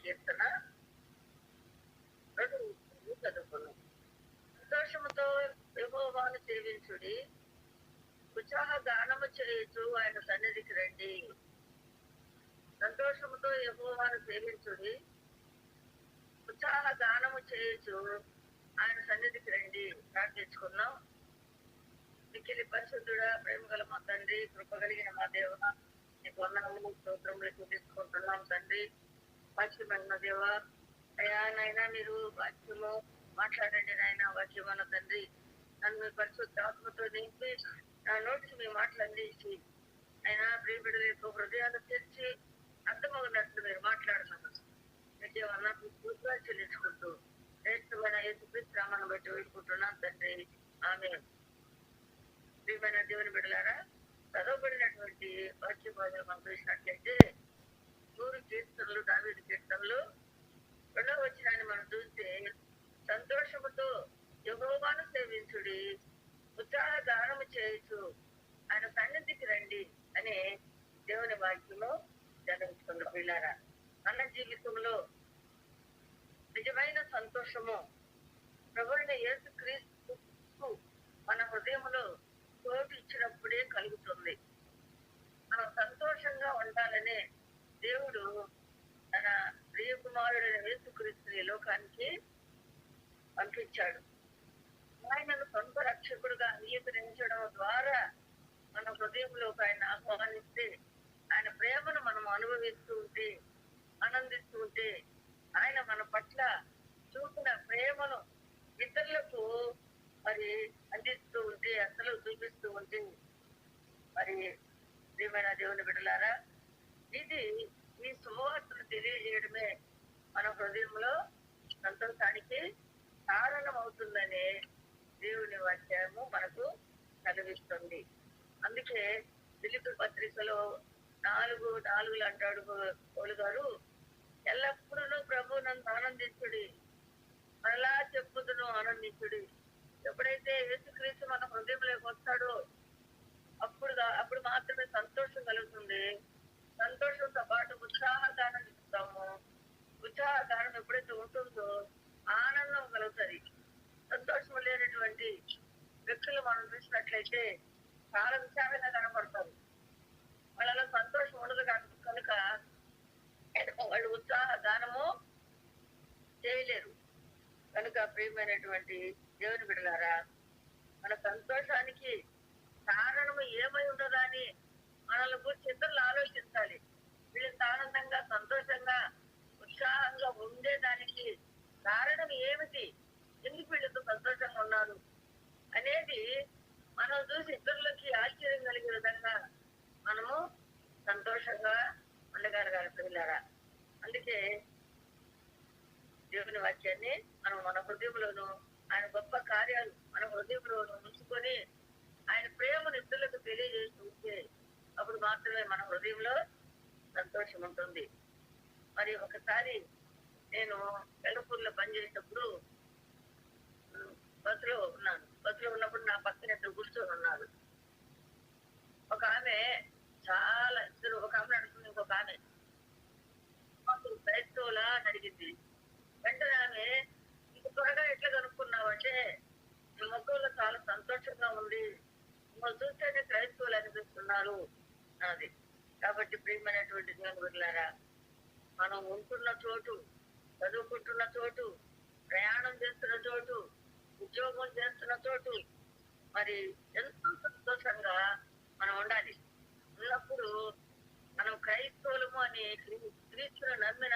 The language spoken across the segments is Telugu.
కీర్తన 2 చదువుకున్నాం. సంతోషముతో యెహోవాను సేవించుడి, ఉత్సాహ గానము చేయుచు ఆయన సన్నిధికి రండి. సంతోషముతో యెహోవాను సేవించుడి, ఉత్సాహ గానము చేయుచు ఆయన సన్నిధికి రండి. ప్రార్థించుకున్నాం. మిక్కిలి పరిశుద్ధుడా, ప్రేమ గల మా తండ్రి, కృప కలిగిన మా దేవ, నీకు వందనములు స్తోత్రములు చూపించుకుంటున్నాం తండ్రి. వాక్యమైన దేవ, అయ్యా నాయన మీరు వాక్యము మాట్లాడండి నాయన. వాక్యమైన తండ్రి, నన్ను మీ పరిశుద్ధ ఆత్మతో నింపి నా నోటికి మీ మాటలు అందించి అయినా ప్రియబిడ్డల యొక్క హృదయాలు తెరిచి అర్థమవునట్లు మీరు మాట్లాడుతున్నారు. మీకేమన్నా పూర్తిగా చెల్లించుకుంటూ శ్రేష్టమైన యేసుక్రీస్తు నామమును బట్టి వేడుకుంటున్నాం తండ్రి. ఆమేన్. ప్రియమైన దేవుని బిడ్డలారా, చదవబడినటువంటి వాక్య భాగం మనం చూసినట్లయితే 100 కీర్తనలు, దావీదు కీర్తనలు 2వ వచనాన్ని మనం చూస్తే సంతోషముతో యెహోవాను సేవించుడి, ఉత్సాహ గానము చేయుచు ఆయన సన్నిధికి రండి అనే దేవుని వాక్యము జరుగుతున్న పిల్లారా. మన జీవితంలో నిజమైన సంతోషము ప్రభువైన యేసుక్రీస్తు మన హృదయంలో చోటు ఇచ్చినప్పుడే కలుగుతుంది. మనం సంతోషంగా ఉండాలనే దేవుడు తన ప్రియ కుమారుడైన యేసుక్రీస్తుని లోకానికి పంపించాడు. ఆయనను సొంత రక్షకుడుగా అంగీకరించడం ద్వారా మన హృదయంలోకి ఆయన ఆహ్వానిస్తే ఆయన ప్రేమను మనం అనుభవిస్తూ ఉంటే, ఆనందిస్తూ ఉంటే, ఆయన మన పట్ల చూపిన ప్రేమను ఇతరులకు మరి అందిస్తూ ఉంటే, అసలు చూపిస్తూ ఉంటే, మరి ప్రియమైన దేవుని బిడ్డలారా, ఇది ఈ సువార్తను తెలియజేయడమే మన హృదయంలో సంతోషానికి కారణం అవుతుందనే దేవుని వాక్యము మనకు కలిగిస్తుంది. అందుకే ఫిలిప్పీ పత్రికలో 4:4 అంటాడు పౌలు గారు, ఎల్లప్పుడూ ప్రభు నన్ను ఆనందించుడి, మరలా చెప్పుదును ఆనందించుడి. ఎప్పుడైతే యేసుక్రీస్తు మన హృదయంలోకి వస్తాడో అప్పుడు మాత్రమే సంతోషం కలుగుతుంది. సంతోషంతో పాటు ఉత్సాహగానం ఇస్తాము. ఉత్సాహగానం ఎప్పుడైతే ఉంటుందో ఆనందం కలుగుతుంది. సంతోషం లేనటువంటి వ్యక్తులు మనం చూసినట్లయితే చాలా విచారంగా కనపడతారు. వాళ్ళలో సంతోషం ఉండదు కనుక వాళ్ళు ఉత్సాహ గానము చేయలేరు. కనుక ప్రియమైనటువంటి దేవుని బిడ్డలారా, మన సంతోషానికి కారణము ఏమై ఉండదా అని మనల్ని గురించి ఇతరులు ఆలోచించాలి. వీళ్ళంత ఆనందంగా, సంతోషంగా, ఉత్సాహంగా ఉండేదానికి కారణం ఏమిటి, ఎందుకు వీళ్ళతో సంతోషంగా ఉన్నారు అనేది మనం చూసి ఇతరులకి ఆశ్చర్యం కలిగే విధంగా మనము సంతోషంగా ఉండగలగాలి పిల్లలారా. అందుకే దేవుని వాక్యాన్ని మనం మన హృదయంలోను, ఆయన గొప్ప కార్యాలు మన హృదయంలోను ఉంచుకొని ఆయన ప్రేమను ఇతరులకు తెలియజేస్తూ ఉంటే అప్పుడు మాత్రమే మన హృదయంలో సంతోషం ఉంటుంది. మరి ఒకసారి నేను వెల్లపూర్లో పనిచేసేటప్పుడు బస్సులో ఉన్నాను. బస్సులో ఉన్నప్పుడు నా పక్కన ఇద్దరు కూర్చొని ఉన్నారు. ఒక ఆమె చాలా ఒక ఆమె అడుగుతుంది, ఇంకొక ఆమె క్రైస్తవులా అని అడిగింది. వెంటనే ఆమె ఇంత త్వరగా ఎట్లా కనుక్కున్నావు అంటే, మీ ముఖంలో చాలా సంతోషంగా ఉంది, మిమ్మల్ని చూస్తేనే క్రైస్తవులు అనిపిస్తున్నారు అది. కాబట్టి ప్రియమైనటువంటి దేవుని బిడ్డలారా, మనం ఉంటున్న చోటు, చదువుకుంటున్న చోటు, ప్రయాణం చేస్తున్న చోటు, ఉద్యోగం చేస్తున్న చోటు మరి ఎంతో సంతోషంగా మనం ఉండాలి. ఉన్నప్పుడు మనం క్రైస్తవులము అని, క్రీస్తును నమ్మిన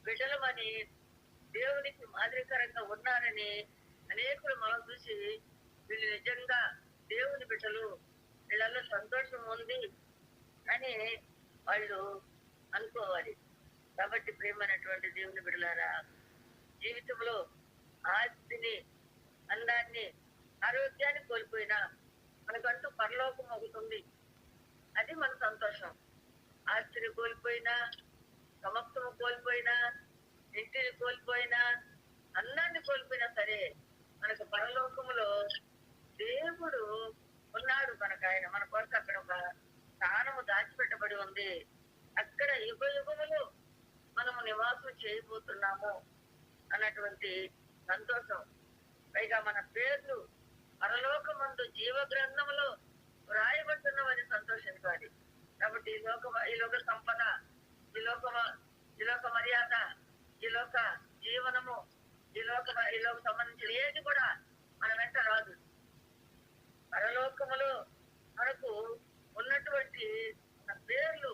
బిడ్డలమని, దేవునికి మాదిరికరంగా ఉన్నారని అనేకులు మనం చూసి వీళ్ళు నిజంగా దేవుని బిడ్డలు, వీళ్ళలో సంతోషం ఉంది అని వాళ్ళు అనుకోవాలి. కాబట్టి ప్రేమైనటువంటి దేవుని బిడ్డలారా, జీవితంలో ఆస్తిని, అందాన్ని, ఆరోగ్యాన్ని కోల్పోయినా మనకంటూ పరలోకం అవుతుంది. అది మన సంతోషం. ఆస్తిని కోల్పోయినా, సమస్తము కోల్పోయినా, ఇంటిని కోల్పోయినా, అన్నాన్ని కోల్పోయినా సరే మనకు పరలోకములో దేవుడు ఉన్నాడు కనుక ఆయన మన కొరకు అక్కడ ఒక స్థానము దాచిపెట్టబడి ఉంది. అక్కడ యుగ యుగములు మనము నివాసం నివాసం చేయబోతున్నాము అన్నటువంటి సంతోషం. పైగా మన పేర్లు పరలోకమందు జీవ గ్రంథంలో వ్రాయబడుతున్నవని సంతోషించాలి. కాబట్టి ఈ లోక సంపద, ఈ లోక మర్యాద, ఈ లోక జీవనము, ఈ లోక సంబంధించిన ఏది కూడా మన వెంట రాదు. పరలోకములో మనకు ఉన్నటువంటి మన పేర్లు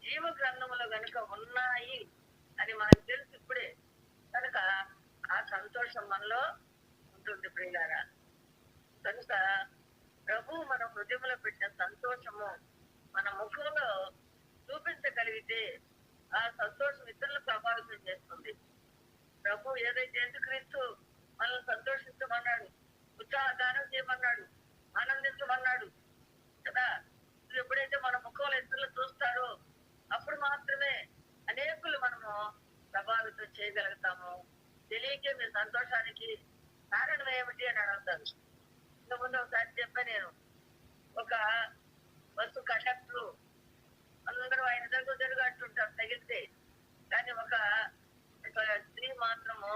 జీవ గ్రంథములో గనుక ఉన్నాయి అని మనకు తెలుసు ఇప్పుడే. కనుక ఆ సంతోషం మనలో ఉంటుంది ప్రియులారా. కనుక ప్రభు మన హృదయంలో పెట్టిన సంతోషము మన ముఖంలో చూపించగలిగితే ఆ సంతోషం ఇతరులను ప్రభావితం చేస్తుంది. ప్రభు ఏదైతే యేసుక్రీస్తు మనల్ని సంతోషించమన్నాడు, ఉత్సాహగానం చేయమన్నాడు, ఆనందించమన్నాడు కదా. ఎప్పుడైతే మన ముఖంలో ఇతరులు చూస్తారో అప్పుడు మాత్రమే అనేకులు మనము ప్రభావితం చేయగలుగుతాము. తెలియకే మీ సంతోషానికి కారణం ఏమిటి అని అడుగుతారు. ఇంతకుముందు ఒకసారి చెప్పా నేను, ఒక బస్సు కండక్టరు అందరూ ఆయన దగ్గర అంటుంటారు తగిలితే, కానీ ఒక స్త్రీ మాత్రము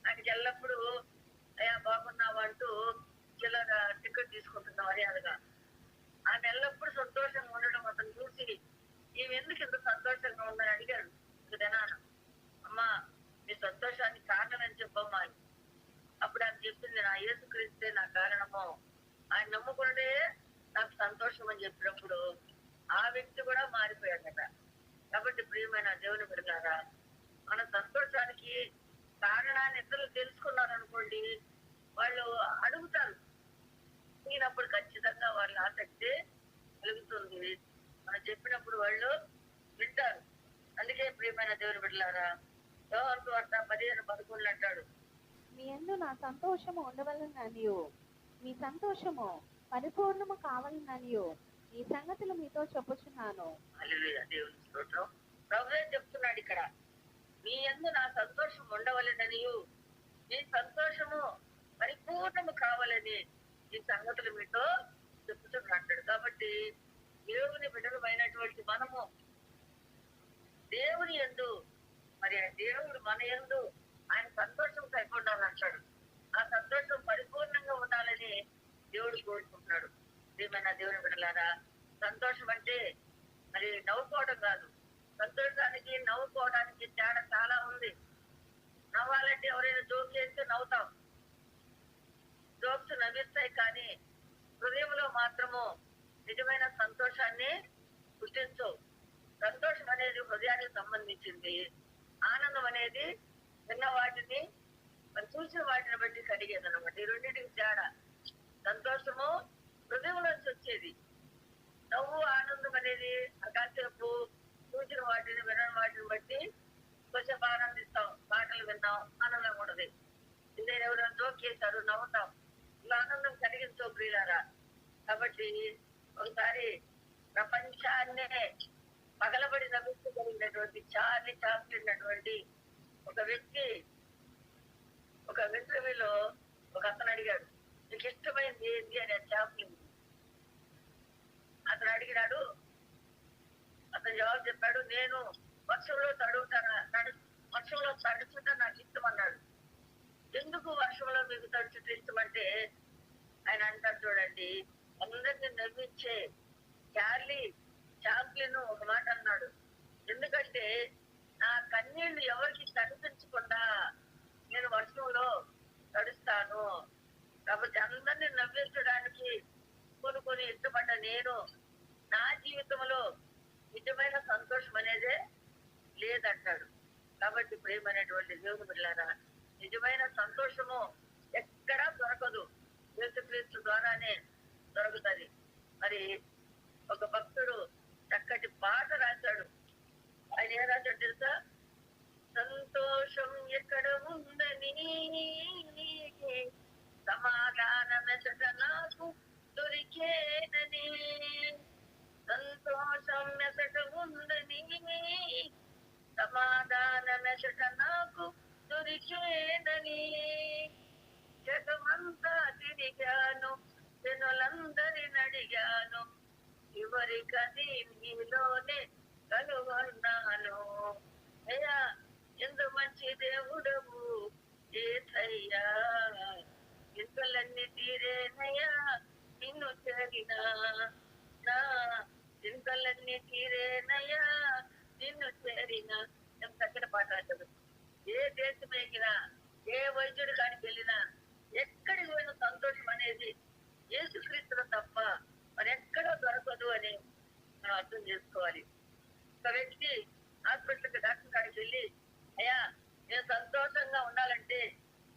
ఆయనకి ఎల్లప్పుడూ అయ్యా బాగున్నావు అంటూ చిల్లర టికెట్ తీసుకుంటున్న మర్యాదగా. ఆమె ఎల్లప్పుడూ సంతోషంగా ఉండడం అతను చూసి ఈమె ఎందుకు ఇంత సంతోషంగా ఉందని అడిగాడు. దినాన అమ్మా నీ సంతోషానికి కారణం అని చెప్పమ్మా. అప్పుడు ఆమె చెప్పింది, నా యేసుక్రీస్తే నా కారణము, ఆయన నమ్ముకుంటే నాకు సంతోషం అని చెప్పినప్పుడు ఆ వ్యక్తి కూడా మారిపోయాడట. కాబట్టి ప్రియమైన దేవుని బిడ్డలారా, మన సంతోషానికి కారణాన్ని ఇతరులు తెలుసుకున్నారనుకోండి, వాళ్ళు అడుగుతారు. అడిగినప్పుడు ఖచ్చితంగా వాళ్ళ ఆసక్తి కలుగుతుంది. మనం చెప్పినప్పుడు వాళ్ళు వింటారు. అందుకే ప్రియమైన దేవుని బిడ్డలారా, యోహాను వార్త 15:11 అంటాడు, మీ యందు నా సంతోషము ఉండవలననియు మీ సంతోషము పరిపూర్ణము కావాలననియు ఈ సంగతులు మీతో చెప్పుచున్నాను. హల్లెలూయా, దేవుని స్తోత్రం. ప్రభువే చెప్తున్నాడు ఇక్కడ, మీ యందు నా సంతోషం ఉండవలననియు మీ సంతోషము పరిపూర్ణము కావాలని ఈ సంగతులు మీతో చెప్పుతున్నాడు. కాబట్టి దేవుని బిడ్డలమైనటువంటి మనము దేవుని యందు, మరి దేవుడు మన యందు ఆయన సంతోషం కలిగి ఉండాలంటాడు. ఆ సంతోషం పరిపూర్ణంగా ఉండాలని దేవుడు కోరుకుంటున్నాడు. ఏమైనా దేవుని బిడ్డలారా, సంతోషం అంటే మరి నవ్వుకోవడం కాదు. సంతోషానికి నవ్వుకోవడానికి తేడా చాలా ఉంది. నవ్వాలంటే ఎవరైనా జోక్ చేస్తే నవ్వుతాం, జోక్స్ నవ్విస్తాయి, కానీ హృదయంలో మాత్రము నిజమైన సంతోషాన్ని పుట్టించవు. సంతోషం అనేది హృదయానికి సంబంధించింది. ఆనందం అనేది విన్న వాటిని మరి చూసిన వాటిని బట్టి కలిగేది అనమాట. ఈ రెండింటికి తేడా. సంతోషము హృదయంలోంచి వచ్చేది, నవ్వు ఆనందం అనేది కాసేపు చూసిన వాటిని వినని వాటిని బట్టి కొంచెం ఆనందిస్తాం. పాటలు విన్నాం, ఆనందంగా ఉండదు. ఇదే ఎవరైనా జోక్ చేశారు, నవ్వుతాం. ఇలా ఆనందం కలిగించో ప్రియులారా. కాబట్టి ఒకసారి ప్రపంచాన్నే పగలబడి నవ్వించగలిగినటువంటి చార్లీ చాప్లిన్ అటువంటి ఒక వ్యక్తి ఒక ఇంటర్వ్యూలో ఒక అతను అడిగాడు, నీకు ఇష్టమైంది ఏంటి అని. చాప్లిన్ అతను అడిగినాడు. అతను జవాబు చెప్పాడు, నేను వర్షంలో తడుచుట నాకు ఇష్టం అన్నాడు. ఎందుకు వర్షంలో మీకు తడుచుట ఇష్టం అంటే, ఆయన అంటారు చూడండి, అందరినీ నవ్వించే చార్లీ చాప్లిన్ ఒక మాట అన్నాడు, ఎందుకంటే నా కన్నీళ్లు ఎవరికి కనిపించకుండా నేను వర్షంలో తడుస్తాను. కాబట్టి అందరినీ నవ్వించడానికి కొన్ని ఇష్టపడ్డ నేను నా జీవితంలో నిజమైన సంతోషం అనేదే లేదంటాడు. కాబట్టి ప్రేమైనటువంటి దేవుని బిడ్డలారా, నిజమైన సంతోషము ఎక్కడా దొరకదు, యేసుక్రీస్తు ద్వారానే దొరుకుతుంది. మరి ఒక భక్తుడు చక్కటి పాట రాశాడు. ఆయన ఏం రాశాడు తెలుసా? సంతోషం ఎక్కడ ఉందని సమాధానమెసట నాకు దొరికేనని, సంతోషం ఎసట ఉందని సమాధానమెసట నాకు దొరికేనని, జగమంతా తిరిగాను, జనులందరిని అడిగాను, చివరికది మీలోనే కనుగొన్నాను. అయ్యా ఈయన ఎంత చక్కటి పాట అంటాడు. ఏ దేశం ఎక్కినా, ఏ వైద్యుడి కాడికి వెళ్ళినా, ఎక్కడికి పోయిన సంతోషం అనేది యేసుక్రీస్తులో తప్ప మరి ఎక్కడో దొరకదు అని మనం అర్థం చేసుకోవాలి. ఒక వ్యక్తి హాస్పిటల్కి డాక్టర్ కాడికి వెళ్ళి, అయ్యా నేను సంతోషంగా ఉండాలంటే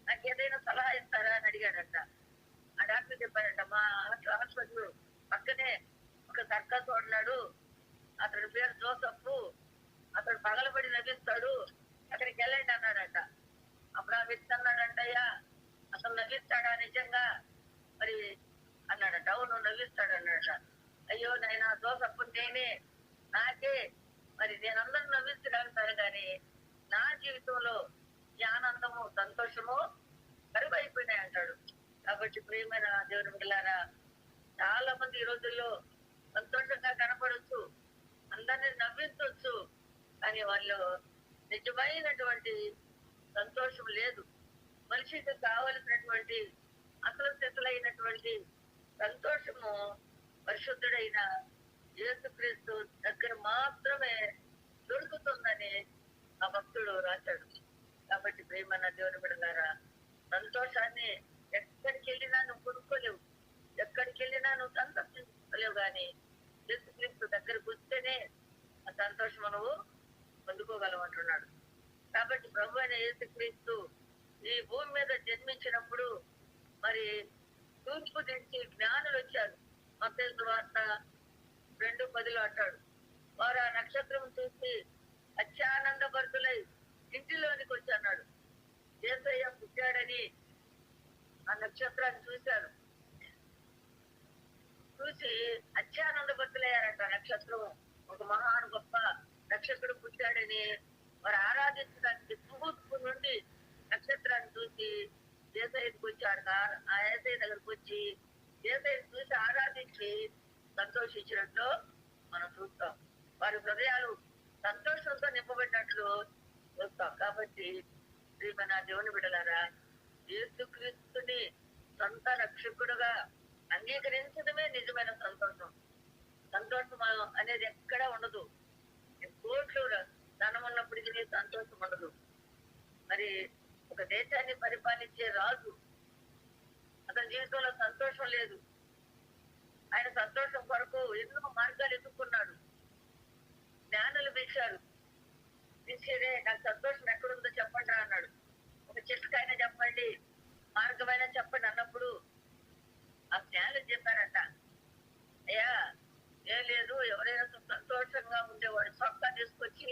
నాకు ఏదైనా సలహా ఇస్తారా అని అడిగాడంట. ఆ డాక్టర్ చెప్పాడంట, మా హాస్పిటల్ పక్కనే ఒక సర్కస్ ఉన్నాడు, అతడి పేరు జోసఫ్, అతడు పగలబడి నవ్విస్తాడు, అక్కడికి వెళ్ళండి అన్నాడంట. అప్పుడు ఆ వ్యక్తి అన్నాడంట, అయ్యా అసలు నవ్విస్తాడా నిజంగా మరి అన్నాడంట. అవును నవ్విస్తాడు అన్నాడట. అయ్యో నాయన జోసఫ్ నేనే, నాకే మరి నేను అందరూ నవ్వించగలుగుతాను కానీ నా జీవితంలో ఈ ఆనందము సంతోషము కరువైపోయినాయి అంటాడు. కాబట్టి ప్రియమైన దేవుని బిడ్డలారా, చాలా మంది ఈ రోజుల్లో సంతోషంగా కనపడవచ్చు, అందరినీ నవ్వించవచ్చు, కానీ వాళ్ళు నిజమైనటువంటి సంతోషం లేదు. మనిషికి కావలసినటువంటి అసలు స్థితులైనటువంటి సంతోషము పరిశుద్ధుడైన యేసుక్రీస్తు దగ్గర మాత్రమే దొరుకుతుందని ఆ భక్తుడు రాశాడు. కాబట్టి ప్రియమైన దేవుని బిడ్డలారా, సంతోషాన్ని ఎక్కడికి వెళ్ళినా నువ్వు కొనుక్కోలేవు, ఎక్కడికి వెళ్ళినా నువ్వు సంతోషించుకోలేవు, కానీ యేసుక్రీస్తు దగ్గరకు వస్తేనే ఆ సంతోషం నువ్వు పొందుకోగలవు అంటున్నాడు. కాబట్టి ప్రభు అయిన యేసుక్రీస్తు ఈ భూమి మీద జన్మించినప్పుడు మరి తూర్పు నుంచి జ్ఞానులు వచ్చారు. మత్తయి సువార్త 2:10 అంటాడు, వారు ఆ నక్షత్రం చూసి అత్యానందభరితులై ఇంటిలోనికి వచ్చి అన్నాడు. యేసయ్య పుట్టాడని ఆ నక్షత్రాన్ని చూశారు, చూసి అత్యానందభరితులయ్యారంట. నక్షత్రం ఒక మహాను గొప్ప నక్షత్రుడు పుట్టాడని వారు ఆరాధించడానికి తూర్పు నుండి నక్షత్రాన్ని చూసి యేసయ్యకు వచ్చాడు. ఆ యేసయ్య దగ్గరకు వచ్చి యేసయ్యను చూసి ఆరాధించి సంతోషించినట్లు మనం చూస్తాం. వారి హృదయాలు సంతోషంతో నింపబడినట్లు చూస్తాం. కాబట్టి ప్రియమైన దేవుని బిడ్డలారా, యేసుక్రీస్తుని సొంత రక్షకుడుగా అంగీకరించడమే నిజమైన సంతోషం. సంతోషం అనేది ఎక్కడా ఉండదు. కోట్లు ధనం ఉన్నప్పటికీ సంతోషం ఉండదు. మరి ఒక దేశాన్ని పరిపాలించే రాజు, అతని జీవితంలో సంతోషం లేదు. ఆయన సంతోషం కొరకు ఎన్నో మార్గాలు ఎదుర్కొన్నాడు. జ్ఞానులు పిలిచారు, పిలిచేదే నాకు సంతోషం ఎక్కడుందో చెప్పండి రా అన్నాడు. ఒక చెట్టుకైనా చెప్పండి, మార్గమైనా చెప్పండి అన్నప్పుడు ఆ జ్ఞానులు చెప్పారంట, అయ్యా ఏం లేదు, ఎవరైనా సంతోషంగా ఉండేవాడు చొక్కా తీసుకొచ్చి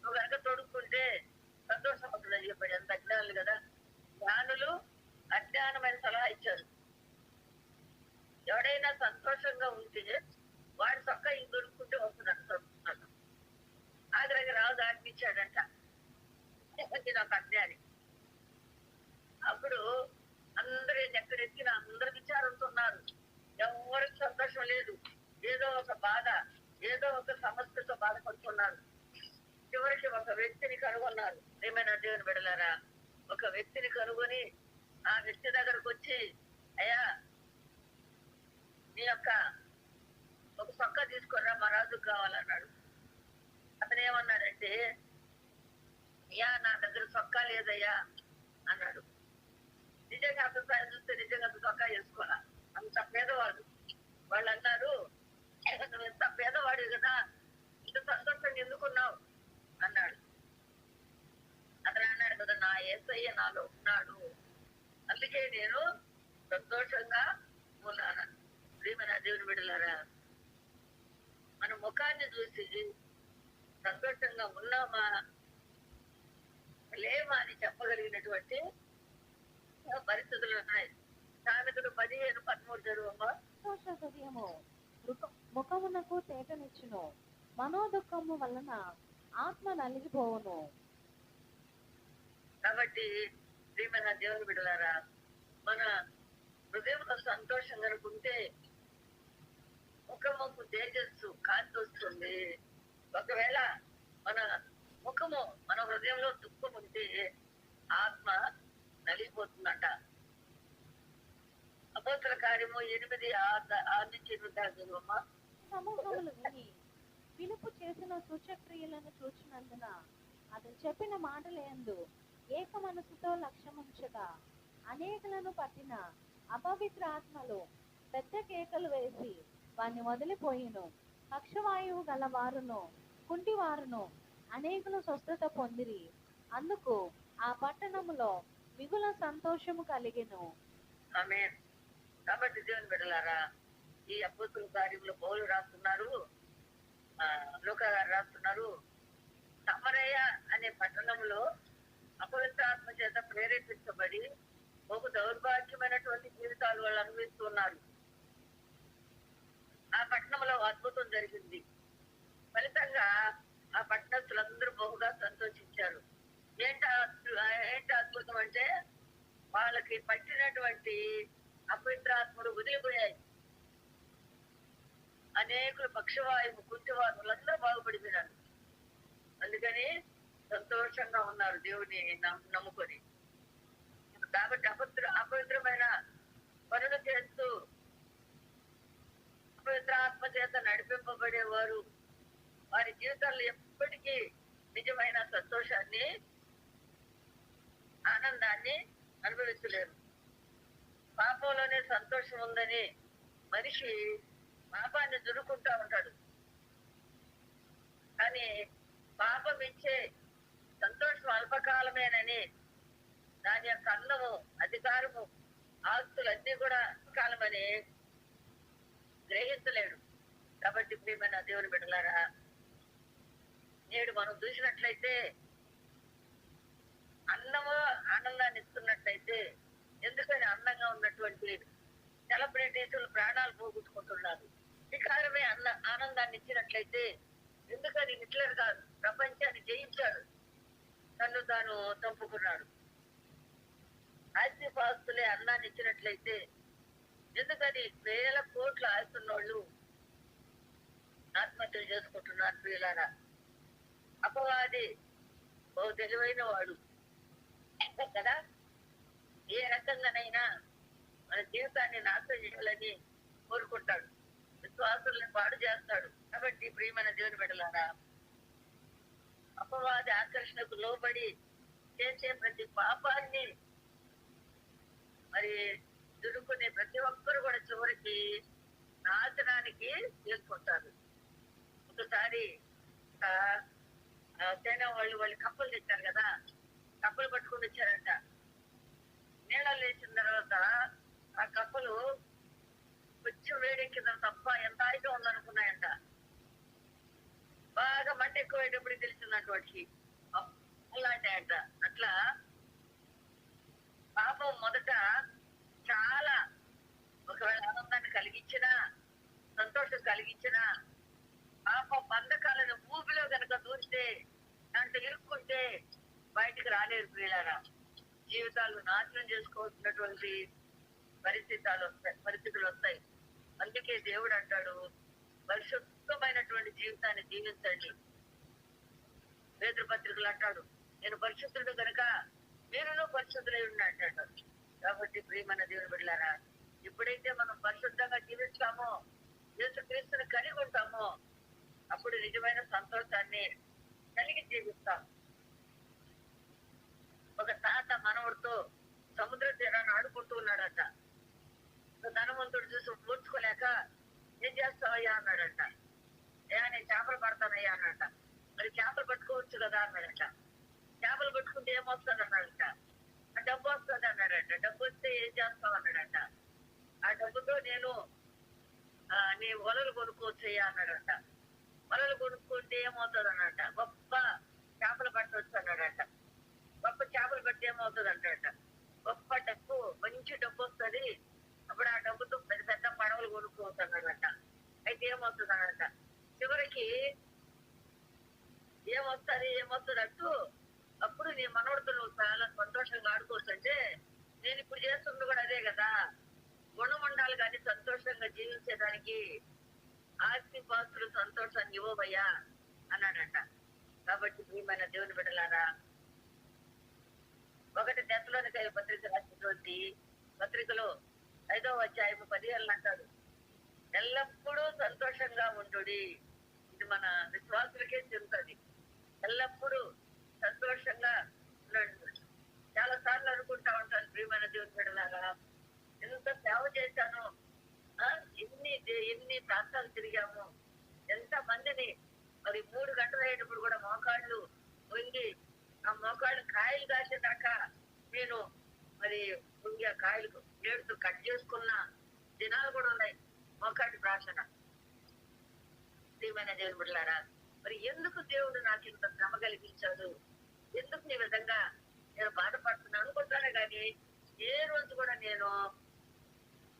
నువ్వు కనుక తొడుక్కుంటే సంతోషం అవుతుందని చెప్పాడు. ఎంత అజ్ఞానులు కదా. జ్ఞానులు అజ్ఞానమైన సలహా ఇచ్చారు. ఎవడైనా సంతోషంగా ఉంటే వాడి చొక్కా ఇంక దొరుకుతుంటే వస్తున్నాడు. ఆఖరికి రాజు ఆజ్ఞించాడంట, నాకు అజ్ఞాని. అప్పుడు అందరూ ఎక్కడెక్కిన అందరు విచారంతో ఉన్నారు, ఎవరికి సంతోషం లేదు, ఏదో ఒక బాధ, ఏదో ఒక సమస్యతో బాధపడుతున్నారు. చివరికి ఒక వ్యక్తిని కనుగొన్నారు. ఏమైనా దేవుని బిడ్డలారా, ఒక వ్యక్తిని కనుగొని ఆ వ్యక్తి దగ్గరకు వచ్చి, అయ్యా నీ యొక్క ఒక చొక్కా తీసుకురా, మా రాజుకు కావాలన్నాడు. అతను ఏమన్నాడంటే, అయ్యా నా దగ్గర చొక్కా లేదయ్యా అన్నాడు. నిజంగా అతను చూస్తే నిజంగా అతను చొక్కా వేసుకోవాలా, అంత పేదవాడు. వాళ్ళు అన్నారు, నువ్వు ఎంత పేదవాడు కదా, ఇంత సంతోషంగా ఎందుకున్నావు అన్నాడు. అతను అన్నాడు కదా, నా యేసయ్య నాలో ఉన్నాడు, అందుకే నేను సంతోషంగా ఉన్నాను. ప్రియమైన దేవుని బిడ్డలారా, మన ముఖాన్ని చూసి సంతోషంగా ఉన్నామా లేమా అని చెప్పగలిగినటువంటి పరిస్థితులు ఉన్నాయి. సామెతలు 15:13 చదువమ్మా. సంతోష హృదయము ముఖమునకు తేటనిచ్చును, మనోదుఖము వలన ఆత్మ నలిగిపోవును. కాబట్టి ప్రియమైన దేవుని బిడ్డలారా, మన హృదయంలో సంతోషం కనుకుంటే ముఖముకు తేజస్సు కాంతి వస్తుంది. ఒకవేళ మన ముఖము మన హృదయంలో దుఃఖం ఉంటే ఆత్మ నలిగిపోతుందంట. అపోస్తల కార్యము 8:6-8 చదువమ్మా. సమూహములు విని పిలుపు చేసిన సూచక్రియలను చూచినందున అతను చెప్పిన మాటలందు ఏక మనసుతో లక్ష్యముంచగా అనేకులను పట్టిన అపవిత్ర ఆత్మలు పెద్ద కేకలు వేసి వారిని వదిలిపోయిను. పక్షవాయువు గల వారును కుంటివారును అనేకులు స్వస్థత పొందిరి. అందుకు ఆ పట్టణములో మిగుల సంతోషము కలిగెను. ఆమేన్. కాబట్టి దేవుని బిడ్డలారా, ఈ అద్భుతుల కార్యంలో పౌలు రాస్తున్నారు, లూకా గారు రాస్తున్నారు, సమరయ అనే పట్టణంలో అపవిత్రాత్మ చేత ప్రేరేపించబడి ఒక దౌర్భాగ్యమైనటువంటి జీవితాలు వాళ్ళు అనుభవిస్తున్నారు. ఆ పట్టణంలో అద్భుతం జరిగింది. ఫలితంగా ఆ పట్టణస్తులందరూ బహుగా సంతోషించారు. ఏంటి అద్భుతం అంటే, వాళ్ళకి పట్టినటువంటి అపవిత్రాత్మలు వదిలిపోయాయి. అనేకులు పక్షవాయువు కుంటివారులందరూ బాగుపడిపోయినారు. అందుకని సంతోషంగా ఉన్నారు దేవుని నమ్ముకొని. కాబట్టి అపవిత్రమైన పనులు చేస్తూ అపవిత్రాత్మ చేత నడిపింపబడేవారు వారి జీవితాల్లో ఎప్పటికీ నిజమైన సంతోషాన్ని, ఆనందాన్ని అనుభవించలేరు. పాపంలోనే సంతోషం ఉందని మనిషి పాపాన్ని దురుకుంటా ఉంటాడు. కానీ పాపం ఇచ్చే సంతోషం అల్పకాలమేనని, దాని యొక్క అందము, అధికారము, ఆస్తులన్నీ కూడా కాలమని గ్రహించలేడు. కాబట్టి ప్రియమైన దేవుని బిడ్డలారా, నేడు మనం చూసినట్లయితే అన్నము ఆనందాన్ని ఇస్తున్నట్లయితే, ఎందుకని అందంగా ఉన్నటువంటి సెలబ్రిటీసులు ప్రాణాలు పోగొట్టుకుంటున్నారు? అధికారమే ఆనందాన్ని ఇచ్చినట్లయితే, ఎందుకని హిట్లర్ గారు ప్రపంచాన్ని జయించాడు, తను తాను చంపుకున్నాడు? ఆస్తిపాస్తులే అన్నాన్ని ఇచ్చినట్లయితే, ఎందుకని వేల కోట్ల ఆస్తున్నోళ్ళు ఆత్మహత్యలు చేసుకుంటున్నారు? ప్రియులారా, అపవాది ఓ తెలివైన వాడు కదా, ఏ రకంగానైనా మన జీవితాన్ని నాశనం చేయాలని కోరుకుంటాడు, విశ్వాసుల్ని పాడు చేస్తాడు. కాబట్టి ప్రియమైన దేవుని బిడ్డలారా, అపవాది ఆకర్షణకు లోబడి చేసే ప్రతి పాపాన్ని మరి దురుకునే ప్రతి ఒక్కరు కూడా చివరికి నాశనానికి తీసుకుంటారు. ఒకసారి చైనా వాళ్ళు కప్పలు తెచ్చారు కదా, కప్పలు పట్టుకుని వచ్చారంట. నీళ్ళలు వేసిన తర్వాత ఆ కప్పలు కొంచెం వేడెక్కిన తప్ప ఎంత ఆయిగా ఉందనుకున్నాయంట. బాగా మంట ఎక్కువైనప్పుడు తెలిసిందంట వాటికి అలాంటాయంట. అట్లా పాపం మొదట చాలా, ఒకవేళ ఆనందాన్ని కలిగించినా, సంతోషం కలిగించినా, పాప బంధకాలను ఊపిలో కనుక దూరితే, దాంట్లో ఇరుక్కుంటే బయటికి రాలేరు. ప్రియులారా, జీవితాలు నాశనం చేసుకోవాల్సినటువంటి పరిస్థితులు వస్తాయి. అందుకే దేవుడు అంటాడు, పరిశుద్ధమైనటువంటి జీవితాన్ని జీవించండి. పేతురు పత్రికలు అంటాడు, నేను పరిశుద్ధుడు కనుక మీరును పరిశుద్ధులై ఉండి అంటాడు. కాబట్టి ప్రియమైన దేవుని బిడ్డలారా, ఎప్పుడైతే మనం పరిశుద్ధంగా జీవిస్తామో, యేసుక్రీస్తుని కలిగి ఉంటామో, అప్పుడు నిజమైన సంతోషాన్ని కలిగి జీవిస్తాం. ఒక తాత మనవడితో సముద్ర తీరాన్ని ఆడుకుంటూ ఉన్నాడట. ధనవంతుడు చూసి ఓర్చుకోలేక, ఏం చేస్తావయ్యా అన్నాడట. నేను చేపలు పడతానయ్యా అన్నట. మరి చేపలు పట్టుకోవచ్చు కదా అన్నాడట. చేపలు పట్టుకుంటే ఏమొస్తుంది అన్నాడట. ఆ డబ్బు వస్తుంది అన్నాడట. డబ్బు వస్తే ఏం చేస్తావు అన్నాడట. ఆ డబ్బుతో నేను నీ వలలు కొనుక్కోవచ్చయ్యా అన్నాడట. వలలు కొనుక్కుంటే ఏమవుతుంది అన్నట. గొప్ప చేపలు పట్టవచ్చు అన్నాడట. గొప్ప చేపలు పట్టి ఏమవుతుంది అంటాడట. గొప్ప డబ్బు, మంచి డబ్బు వస్తుంది, అప్పుడు ఆ డబ్బుతో పెద్ద పెద్ద పడవలు కొనుక్కోవచ్చు అన్నాడట. అయితే ఏమవుతుంది అన్నట. చివరికి ఏమొస్తుంది అంటూ, అప్పుడు నీ మనవడితో నువ్వు చాలా సంతోషంగా ఆడుకోవచ్చు అంటే, నేను ఇప్పుడు చేస్తుంది కూడా అదే కదా, గుణం ఉండాలి కానీ సంతోషంగా జీవించేదానికి ఆస్తి పాస్తులు సంతోషాన్ని ఇవ్వబయ్యా అన్నాడట. కాబట్టి ప్రియమైన దేవుని బిడ్డలారా, 1 దెస్సలోనికై పత్రిక రాసినటువంటి పత్రికలో 5వ అధ్యాయము 17 అంటాడు, ఎల్లప్పుడూ సంతోషంగా ఉండుడి. ఇది ఇది మన విశ్వాసులకే చెందుతుంది. ఎల్లప్పుడూ సంతోషంగా ఉండండి. చాలా సార్లు అనుకుంటా ఉంటాను, ప్రియమైన దేవుని బిడ్డలాగా ఎంత సేవ చేశాను, ఎన్ని ప్రాంతాలు తిరిగాము, ఎంత మందిని మరి 3 గంటలు అయ్యేటప్పుడు కూడా మోకాళ్ళు వంగి ఆ మోకాళ్ళు కాయలు కాసేదాకా నేను మరి వంగి ఆ కాయలు ఏడుతూ కట్ చేసుకున్న దినాలు కూడా ఉన్నాయి. మోకాడి ప్రార్థన. ప్రియమైన దేవుని బిడ్డలారా, మరి ఎందుకు దేవుడు నాకు ఇంత శ్రమ కలిగించాడు, ఎందుకు ఈ విధంగా నేను బాధపడుతున్నాను అనుకుంటానే కానీ ఏ రోజు కూడా నేను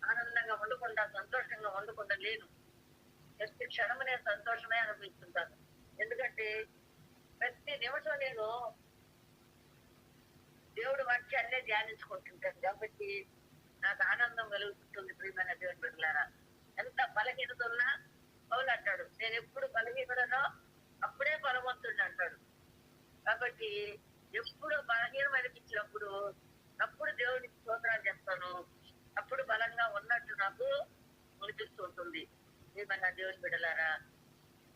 ఆనందంగా ఉండకుండా సంతోషంగా ఉండకుండా లేను. ప్రతి క్షణము నేను సంతోషమే అనిపిస్తుంటాను. ఎందుకంటే ప్రతి నిమిషం నేను దేవుడి వాక్యాన్నే ధ్యానించుకుంటుంటాను కాబట్టి నాకు ఆనందం కలుగుతుంటుంది. ప్రియమైన దేవుని బిడ్డలారా, ఎంత బలహీనత ఉన్నా పౌలు అంటాడు, నేను ఎప్పుడు బలహీనడనో అప్పుడే బలవంతుడు అంటాడు. కాబట్టి ఎప్పుడు బలహీనం అనిపించినప్పుడు అప్పుడు దేవుడికి స్తోత్రాలు చెప్తాను. అప్పుడు బలంగా ఉన్నట్టు నాకు అనిపిస్తుంటుంది. ఏమన్నా దేవుని బిడ్డలారా,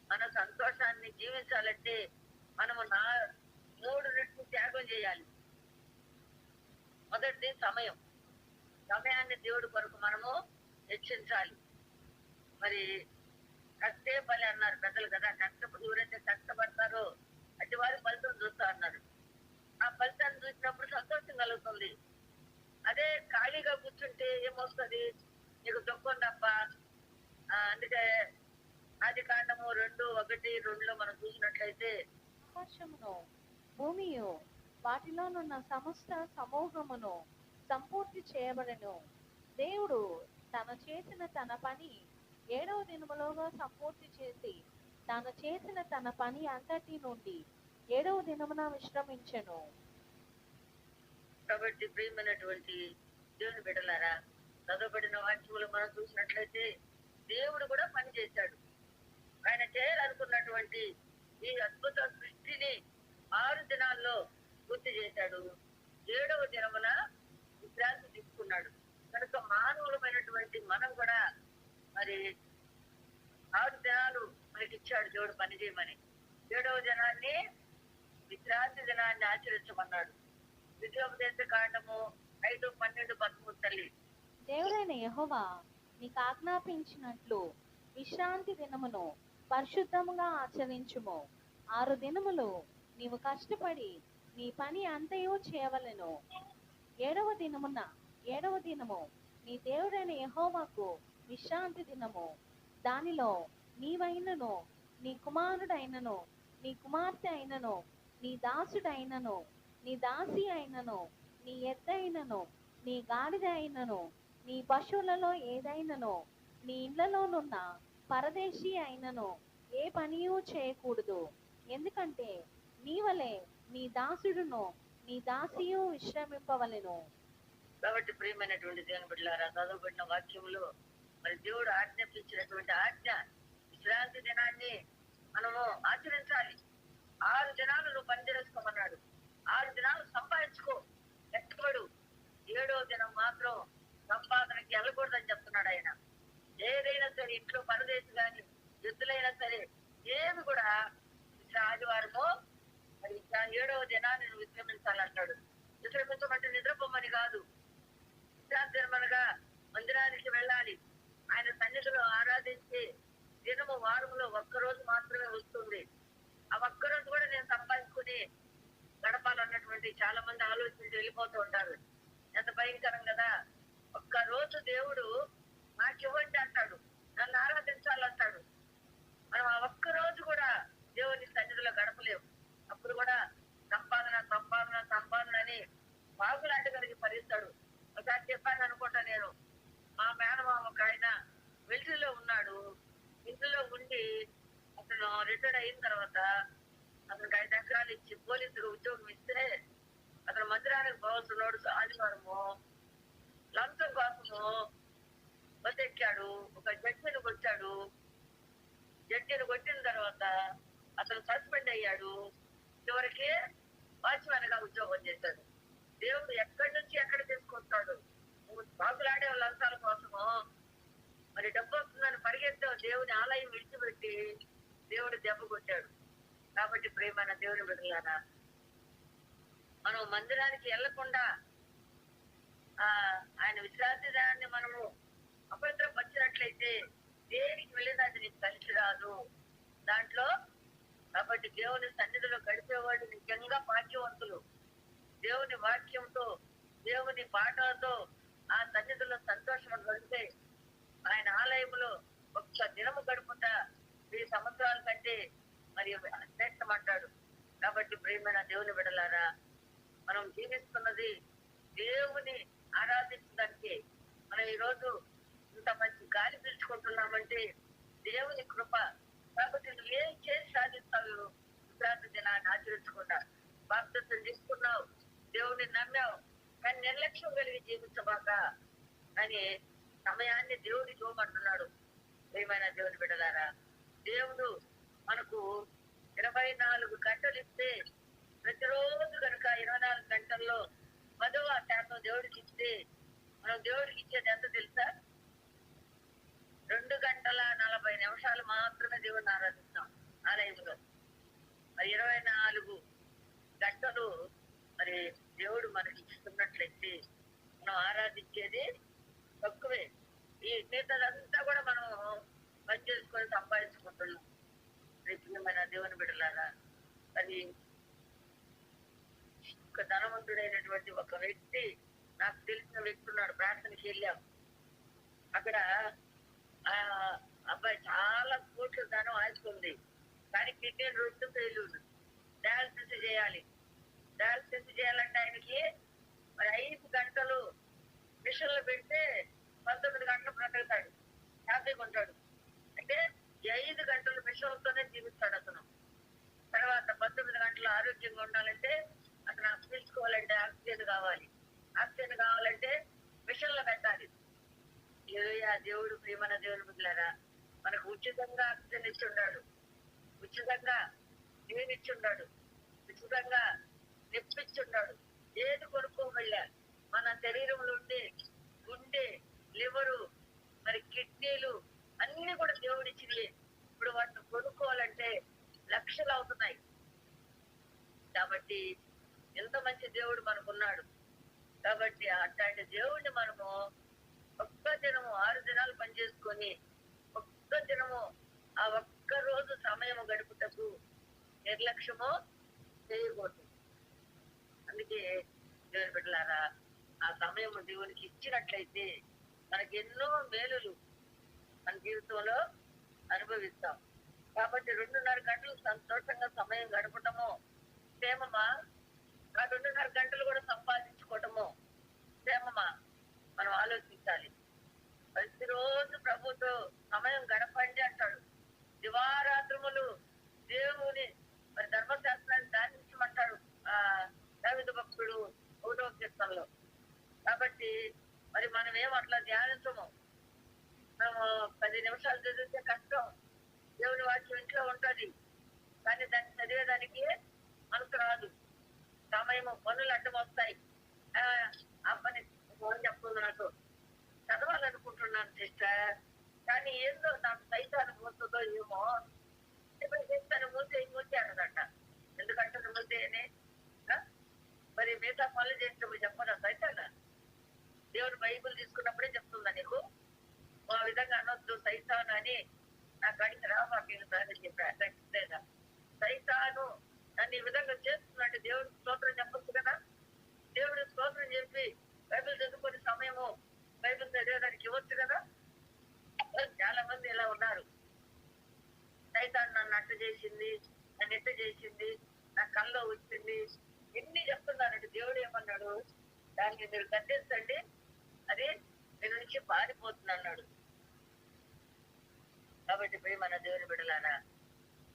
మన సంతోషాన్ని జీవించాలంటే మనము 3 త్యాగం చేయాలి. మొదటిది సమయాన్ని దేవుడి కొరకు మనము హెచ్చించాలి. మరి కష్టే బలి అన్నారు పెద్దలు కదా, ఎవరైతే కష్టపడతారో అటు వారి ఫలితం చూస్తా అన్నారు. ఆ ఫలితాన్ని చూసినప్పుడు సంతోషం కలుగుతుంది. అదే ఖాళీగా కూర్చుంటే ఏమొస్తుంది, నీకు దుఃఖం తప్ప. అందుకే ఆదికాండము 2:1-2 మనం చూసినట్లయితే ఆకాశమును భూమియు వాటిలోనున్న సమస్త సమూహమును సంపూర్తి చేయబడెను. దేవుడు తను చేసిన తన పని 7వ దినములోగా సంపూర్తి చేసి తాను చేసిన తన పని అంతటి నుండి 7వ దినమున విశ్రమించెను. కాబట్టి ప్రియమైనటువంటి దేవుని బిడ్డలారా, చదవబడిన వాక్యములు మనం చూసినట్లయితే దేవుడు కూడా పని చేశాడు. ఆయన చేయాలనుకున్నటువంటి ఈ అద్భుత సృష్టిని 6 దినాల్లో పూర్తి చేశాడు. 7వ దినమున విశ్రాంతి తీసుకున్నాడు. కనుక మానవులమైనటువంటి మనం కూడా మరి 6 దినాలు మనకి ఇచ్చాడు దేవుడు పని చేయమని. 7వ దినాన్ని విశ్రాంతి దినాన్ని ఆచరించమన్నాడు. ద్వితీయోపదేశ కాండము 5:12-13 తల్లి. దేవుడైన యెహోవా నీకు ఆజ్ఞాపించినట్లు విశ్రాంతి దినమును పరిశుద్ధముగా ఆచరించుము. 6 దినములు నీవు కష్టపడి నీ పని అంతయు చేయవలెను. 7వ దినము నీ దేవుడైన యెహోవాకు విశ్రాంతి దినము. దానిలో నీవైనను, నీ కుమారుడైనను, నీ కుమార్తె అయినను, నీ దాసుడైనను, నీ దాసి అయినను, నీ ఎద్దైనను, నీ గాడిద అయినను, నీ పశువులలో ఏదైనను, నీ ఇళ్లలోనున్న పరదేశీ అయినను ఏ పనియూ చేయకూడదు. ఎందుకంటే నీ వలె నీ దాసుడును నీ దాసియు విశ్రమింపవలెను. కాబట్టి ప్రియమైనటువంటి దేవుని బిడ్డలారా, చదవబడిన వాక్యములో మరి దేవుడు ఆజ్ఞాపించినటువంటి ఆజ్ఞ విశ్రాంతి దినాన్ని మనము ఆచరించాలి. 6 దినాలు నువ్వు పని చేసుకోమన్నాడు. 6 దినాలు సంపాదించుకో, ఎక్కడు. 7వ దినం మాత్రం సంపాదనకి వెళ్ళకూడదని చెప్తున్నాడు ఆయన. ఏదైనా సరే, ఇంట్లో పరదేశి కానీ యుద్ధులైనా సరే ఏమి కూడా ఆదివారము మరి 7వ దినాన్ని నువ్వు విశ్రమించాలంటాడు. విశ్రమించమంటే నిద్రపోమని కాదు. విశ్రాంతి దినమనగా మందిరానికి వెళ్ళాలి. ఆయన సన్నిధిలో ఆరాధించి దినము వారములో ఒక్కరోజు మాత్రమే వస్తుంది. ఆ ఒక్కరోజు కూడా నేను సంపాదించుకుని గడపాలన్నటువంటి చాలా మంది ఆలోచించి వెళ్ళిపోతూ ఉంటారు. ఎంత భయంకరం కదా. ఒక్క రోజు దేవుడు నాకు ఇవ్వండి అంటాడు, నన్ను ఆరాధించాలంటాడు. మనం ఆ ఒక్క రోజు కూడా దేవుని సన్నిధిలో గడపలేము. అప్పుడు కూడా సంపాదన సంపాదన సంపాదన అని బాగులాంటి కలిగి పరిస్తాడు. ఒకసారి చెప్పాను అనుకుంటా నేను, మా మేనమామ ఒక ఆయన మిలిటరీలో ఉన్నాడు. ఇంట్లో ఉండి అతను రిటైర్డ్ అయిన తర్వాత అతనికి 5 ఎకరాలు ఇచ్చి పోలీసుగా ఉద్యోగం ఇస్తే అతను మందిరానికి పోవాల్సినోడు ఆదివారము లంచం కోసము బస్ ఎక్కాడు. ఒక జడ్జిని కొట్టాడు. జడ్జిని కొట్టిన తర్వాత అతను సస్పెండ్ అయ్యాడు. చివరికి వాచ్మెన్ గా ఉద్యోగం చేశాడు. దేవుడు ఎక్కడి నుంచి ఎక్కడ తీసుకొస్తాడు. నువ్వు బాగులాడే లంచాల కోసము మరి డబ్బు వస్తుందని పరిగెత్తావు. దేవుని ఆలయం విడిచిపెట్టి దేవుడు దెబ్బ కొట్టాడు. కాబట్టి ప్రియమైన దేవుని బిడ్డలారా, మనం మందిరానికి వెళ్లకుండా ఆయన విశ్రాంతి దాన్ని మనము అపవిత్రపరిచినట్లయితే దేనికి వెళ్ళినా అది నీకు కలిసి రాదు దాంట్లో. కాబట్టి దేవుని సన్నిధిలో గడిపేవాళ్ళు నిజంగా భాగ్యవంతులు. దేవుని వాక్యంతో, దేవుని పాటలతో ఆ సన్నిధిలో సంతోషం గడిపే ఆయన ఆలయంలో ఒక్క దినము గడుపుతా 1000 సంవత్సరాల కంటే మరి శ్రేష్టం అంటాడు. కాబట్టి ప్రియమైన దేవుని బిడ్డలారా, మనం జీవిస్తున్నది దేవుని ఆరాధించడానికి. మనం ఈరోజు ఇంత మంచి గాలి పీల్చుకుంటున్నామంటే దేవుని కృప. కాబట్టి నువ్వు ఏం చేసి సాధిస్తావు? విశ్రాంతి దినాన్ని ఆచరించకుండా బాప్తిసం తీసుకున్నావు, దేవుని నమ్మావు, కానీ నిర్లక్ష్యం కలిగి జీవించబాక అని సమయాన్ని దేవుడికి ఇవ్వమంటున్నాడు. ఏమైనా దేవుని బిడ్డలారా, దేవుడు మనకు 24 గంటలు ఇస్తే ప్రతిరోజు కనుక 24 గంటల్లో 10వ శాతం దేవుడికి ఇస్తే మనం దేవుడికి ఇచ్చేది ఎంత తెలుసా? 2 గంటల 40 నిమిషాలు మాత్రమే దేవుడిని ఆరాధిస్తాం ఆలయంలో. మరి 24 గంటలు మరి దేవుడు మనకి ఇస్తున్నట్లయితే మనం ఆరాధించేది తక్కువే. ఈ మిగతాదంతా కూడా మనం పని చేసుకొని సంపాదించుకుంటున్నాం. ప్రియమైన దేవుని బిడ్డలారా, అది ఒక ధనవంతుడైనటువంటి ఒక వ్యక్తి, నాకు తెలిసిన వ్యక్తి ఉన్నాడు. ప్రార్థనకి వెళ్ళాం. అక్కడ ఆ అబ్బాయి చాలా కోట్ల ధనం ఆశిస్తుంది, కానీ కిడ్నీ 2 ఫెయిల్యూర్, డయాలసిస్ చేయాలి. డయాలసిస్ చేయాలంటే ఆయనకి మరి 5 గంటలు మిషన్లు పెడితే 19 గంటలు బ్రతుకుతాడు, హ్యాపీగా ఉంటాడు. అంటే 5 గంటలు మిషన్లతోనే జీవిస్తాడు అతను. తర్వాత 19 గంటలు ఆరోగ్యంగా ఉండాలంటే అతను పీల్చుకోవాలంటే ఆక్సిజన్ కావాలి. ఆక్సిజన్ కావాలంటే మిషన్లు పెట్టాలి. దేవుడు ప్రియమైన దేవుని బిడ్డలారా, మనకు ఉచితంగా ఆక్సిజన్ ఇచ్చున్నాడు, ఉచితంగా నీరు ఇచ్చున్నాడు, ఉచితంగా నిప్పిచ్చున్నాడు. ఏది కొనుక్కోగలిగా మన శరీరంలో ఉండే గుండె, లివరు, మరి కిడ్నీలు అన్ని కూడా దేవుడు ఇచ్చినవి. ఇప్పుడు వాటిని కొనుక్కోవాలంటే లక్షలు అవుతున్నాయి. కాబట్టి ఎంత మంచి దేవుడు మనకున్నాడు. కాబట్టి అట్లాంటి దేవుడిని మనము ఒక్క దినము 6 దినాలు పనిచేసుకొని ఒక్క దినము ఆ ఒక్క రోజు సమయం గడుపుటకు నిర్లక్ష్యము చేయకూడదు. అందుకే దేవుని బిడ్డలారా, ఆ సమయం దేవునికి ఇచ్చినట్లయితే మనకి ఎన్నో మేలులు మన జీవితంలో అనుభవిస్తాం. కాబట్టి 2.5 గంటలు సంతోషంగా సమయం గడపటము క్షేమమా? ఆ 2.5 గంటలు కూడా సంపాదించుకోవటము క్షేమమా? మనం ఆలోచించాలి. ప్రతిరోజు ప్రభుతో సమయం గడపండి అంటాడు. దివారాత్రములు దేవుని మరి ధర్మశాస్త్రాన్ని ధ్యానించమంటాడు దావీదు భక్తుడు 1వ కీర్తనలో. కాబట్టి మరి మనం ఏం అట్లా ధ్యానించము. మేము 10 నిమిషాలు చదివితే కష్టం. దేవుని వాక్యం ఇంట్లో ఉంటది, కానీ దాన్ని చదివేదానికి మనసు రాదు. సమయము పనులు అడ్డం వస్తాయి. ఆ పని చెప్తుంది, నాకు చదవాలనుకుంటున్నాను సిస్టర్, కానీ ఏందో నాకు సైతాన్ని మూస్తుందో ఏమో. చేస్తాను మూతే అన్నదట. ఎందుకంటే మూతేనే మరి మిగతా పనులు చేసినప్పుడు చెప్పదా సైతాన్? దేవుడు బైబుల్ తీసుకున్నప్పుడే చెప్తుందా నీకు? ఆ విధంగా అనొద్దు సైతాను అని నా కడికి రామాకి చెప్పా. సైతాను నన్ను ఈ విధంగా చేస్తున్నాడు, దేవుడికి స్తోత్రం చెప్పొచ్చు కదా. దేవుడికి స్తోత్రం చెప్పి బైబిల్ చదువుకునే సమయము బైబిల్ చదివేదానికి ఇవ్వచ్చు కదా. చాలా మంది ఇలా ఉన్నారు. సైతాన్ నన్ను అట్ట చేసింది, నన్ను ఎట్ట చేసింది, నా కల్లో వచ్చింది, ఎన్ని చెప్తున్నానంటే దేవుడు ఏమన్నాడు? దాన్ని మీరు గద్దించండి, అది మీ నుంచి పారిపోతుంది అన్నాడు. కాబట్టి మన దేవుని బిడ్డలారా,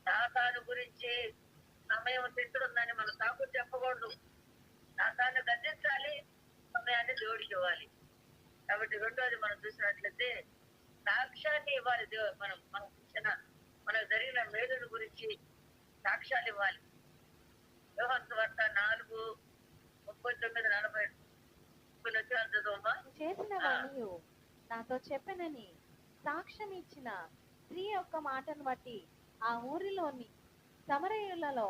సాతాను గురించి సమయం తింటుందని మనం సాకు చెప్పకూడదు. సాతాను గద్దించాలి, సమయాన్ని దేవుడికి ఇవ్వాలి. కాబట్టి రెండోది మనం చూసినట్లయితే సాక్ష్యాన్ని ఇవ్వాలి. మనం మనకు ఇచ్చిన మనకు జరిగిన మేలుల గురించి సాక్ష్యాలు ఇవ్వాలి. యోహాను సువార్త 4:39-40 నాతో చెప్పనని సాక్ష్యం ఇచ్చిన స్త్రీ యొక్క మాటను బట్టి ఆ ఊరిలోని సమరయులలో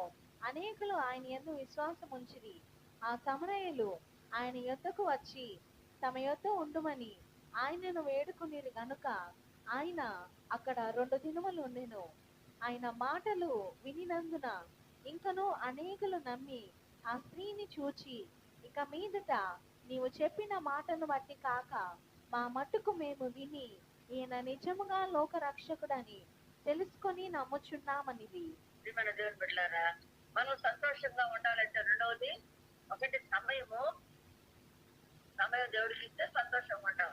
అనేకులు ఆయన యందు విశ్వాసం ఉంచిరి. ఆ సమరయులు ఆయన యొద్దకు వచ్చి తమ యొద్ద ఉండుమని ఆయనను వేడుకునిరి గనుక ఆయన అక్కడ 2 దినములు ఉండెను. ఆయన మాటలు వినినందున ఇంకనూ అనేకులు నమ్మి ఆ స్త్రీని చూచి, ఇక మీదట నీవు చెప్పిన మాటను బట్టి కాక మా మట్టుకు మేము విని ఈయన నిజముగా లోకరక్షకుడని తెలుసుకొని నమ్ముచున్నామనిది. మన దేవుని బిడ్డలారా, మనం సంతోషంగా ఉండాలంటే రెండవది ఒకటి సమయం దేవుడికి ఇస్తే సంతోషంగా ఉంటాం.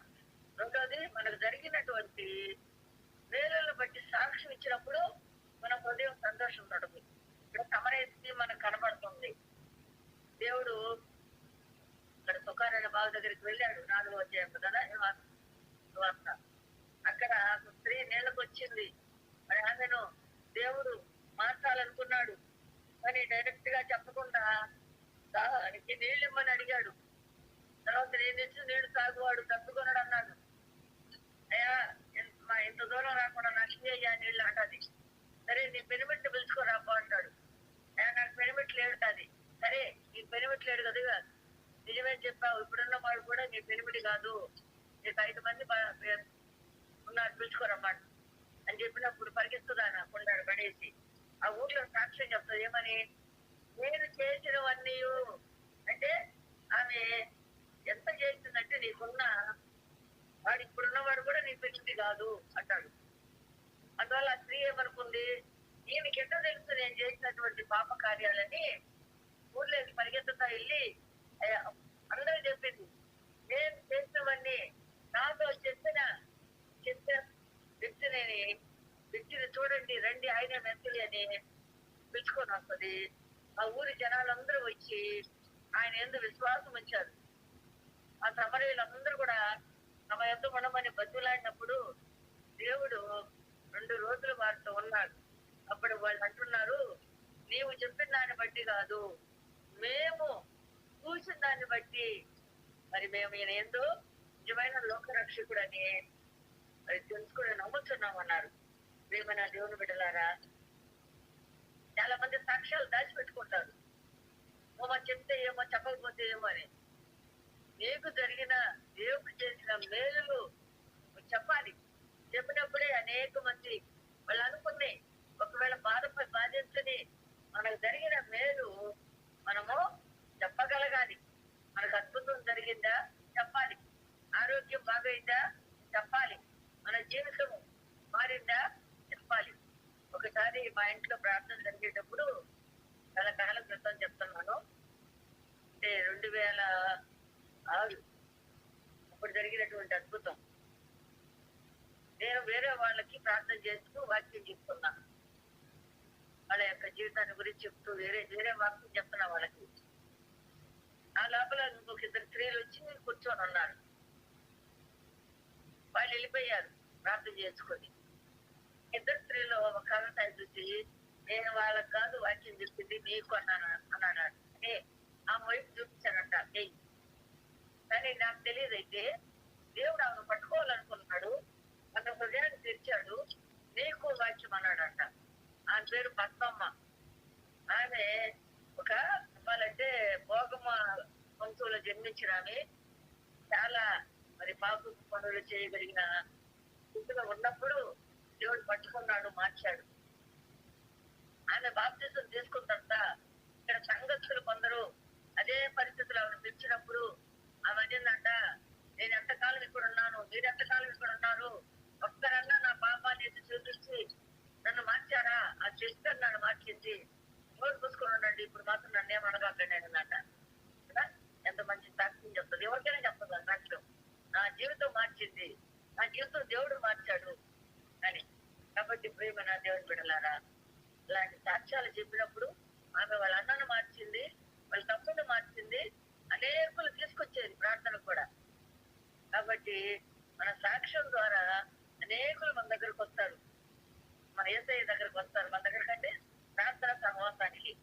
రెండవది మనకు జరిగినటువంటి వేలను బట్టి సాక్ష్యం ఇచ్చినప్పుడు మన హృదయం సంతోషం ఉంటుంది. ఇక్కడ సమరయస్త్రీ మనకు కనబడుతుంది. దేవుడు ఇక్కడ సుకారాయణ బావి దగ్గరికి వెళ్ళాడు, 4వ అధ్యాయం కదా సువార్త. అక్కడ స్త్రీ నీళ్ళకు వచ్చింది. మరి ఆమెను దేవుడు మార్చాలనుకున్నాడు, కానీ డైరెక్ట్ గా చెప్పకుండా దానికి నీళ్ళు ఇమ్మని అడిగాడు. తర్వాత నేను ఇచ్చి నీళ్లు తాగువాడు తప్పుకొనడు అన్నాడు. అయ్యా ఇంత దూరం రాకుండా నాకు అయ్యా నీళ్ళు అంటది. సరే నీ పెనిమిట్లు పిలుచుకోరాపో అంటాడు. అయ్యా నాకు పెనిమిట్లు ఏడుతుంది. సరే నీ పెనిమిట్లు ఏడు కదా, నిజమే చెప్పావు, ఇప్పుడున్న వాడు కూడా నీ పెనిమిటి కాదు, నీకు 5 మంది ఉన్నారు పిలుచుకోరమ్మా అని చెప్పినప్పుడు పరిగెత్తుదా కొండాడు పడేసి ఆ ఊర్లో సాక్ష్యం చెప్తుంది. ఏమని? నేను చేసినవన్నీ అంటే ఆమె ఎంత చేసిందంటే నీకున్న వాడు ఇప్పుడున్నవాడు కూడా నీ పెనిమిటి కాదు అంటాడు. అందువల్ల ఆ స్త్రీ ఏమనుకుంది, ఈమెకి ఎట్లా తెలుసు నేను చేసినటువంటి పాప కార్యాలని? ఊర్లోకి పరిగెత్తుతా వెళ్ళి అందరూ చెప్పింది, నేను చేసినవన్నీ నాతో చెప్పిన వ్యక్తిని చూడండి, రండి ఆయన మెంతులు అని పిలుచుకొని వస్తుంది. ఆ ఊరి జనాలందరూ వచ్చి ఆయన ఎందుకు విశ్వాసం ఉంచారు. ఆ సమరయులందరూ కూడా తమ ఎంత ఉండమని బతులాడినప్పుడు దేవుడు 2 రోజులు వారితో ఉన్నాడు. అప్పుడు వాళ్ళు అంటున్నారు, నీవు చెప్పిన దాన్ని బట్టి కాదు, మేము చూసిన దాన్ని బట్టి మరి మేము ఈయన ఏందో నిజమైన లోకరక్షకుడు అని మరి తెలుసుకుని నమ్ముతున్నామన్నారు. ప్రియమైన దేవుని బిడ్డలారా, చాలా మంది సాక్ష్యాలు దాచిపెట్టుకుంటారు. ఏమో చెప్తే ఏమో, చెప్పకపోతే ఏమో అని. నీకు జరిగిన దేవుడు చేసిన మేలులు చెప్పాలి. చెప్పినప్పుడే అనేక మంది వాళ్ళు అనుకుని ఒకవేళ బాధించని మనకు జరిగిన మేలు మనము చెప్పగలగాలి. మనకు అద్భుతం జరిగిందా చెప్పాలి, ఆరోగ్యం బాగైందా చెప్పాలి, మన జీవితం మారిందా చెప్పాలి. ఒకసారి మా ఇంట్లో ప్రార్థన జరిగేటప్పుడు చాలా కాలం క్రితం చెప్తున్నాను, అంటే 2006 అప్పుడు జరిగినటువంటి అద్భుతం. నేను వేరే వాళ్ళకి ప్రార్థన చేస్తూ వాక్యం చెప్తున్నాను, వాళ్ళ యొక్క జీవితాన్ని గురించి చెప్తూ వేరే వాక్యం చెప్తున్నా వాళ్ళకి. ఆ లోపల ఇంకొక 2 స్త్రీలు వచ్చి కూర్చొని ఉన్నారు. వాళ్ళు వెళ్ళిపోయారు ప్రార్థన చేసుకొని. 2 స్త్రీలు ఒక కవిత చూసి, నేను వాళ్ళకి కాదు వాక్యం చెప్పింది నీకు అన్నాడు. అంటే ఆ వైపు చూపించానంట. కానీ నాకు తెలియదు. అయితే దేవుడు ఆమెను పట్టుకోవాలనుకున్నాడు, మన హృదయాన్ని తెరిచాడు, నీకు వాక్యం అన్నాడంట. ఆమె పేరు పద్మమ్మ. ఆమె ఒక చెప్పాలంటే భోగమ్మ వంశంలో జన్మించిన ఆమె. చాలా మరి పాప పనులు చేయగలిగిన స్థితిలో ఉన్నప్పుడు దేవుడు పట్టుకున్నాడు, మార్చాడు. ఆమె బాప్తిజం తీసుకుంటా ఇక్కడ సంఘస్థులు కొందరు అదే పరిస్థితులు ఆమెను పిలిచినప్పుడు ఆమె అనిందంట, నేను ఎంతకాలం ఇక్కడ ఉన్నాను, మీరు ఎంతకాలం ఇక్కడ ఉన్నారు, ఒక్కరన్నా నా పాపాన్ని ఎత్తి చూపించి నన్ను మార్చారా? ఆ సిస్టర్ నన్ను మార్చింది, నోరు పూసుకొని ఉండండి, ఇప్పుడు మాత్రం నన్ను ఏమనగాకండి అన్నమాట. ఎంత మంచి సాక్ష్యం చెప్తుంది, ఎవరికైనా చెప్తుంది ఆ సాక్ష్యం. నా జీవితం మార్చింది, నా జీవితం దేవుడు మార్చాడు అని. కాబట్టి ప్రియమైన దేవుని బిడ్డలారా, ఇలాంటి సాక్ష్యాలు చెప్పినప్పుడు ఆమె వాళ్ళ అన్నను మార్చింది, వాళ్ళ తమ్ముడిని మార్చింది, అనేకులు తీసుకొచ్చేది ప్రార్థన కూడా. కాబట్టి మన సాక్ష్యం ద్వారా అనేకులు మన దగ్గరకు వస్తారు, మన యేసయ్య దగ్గరకు వస్తారు, మన దగ్గర కంటే ప్రార్థన సహవాసానికి.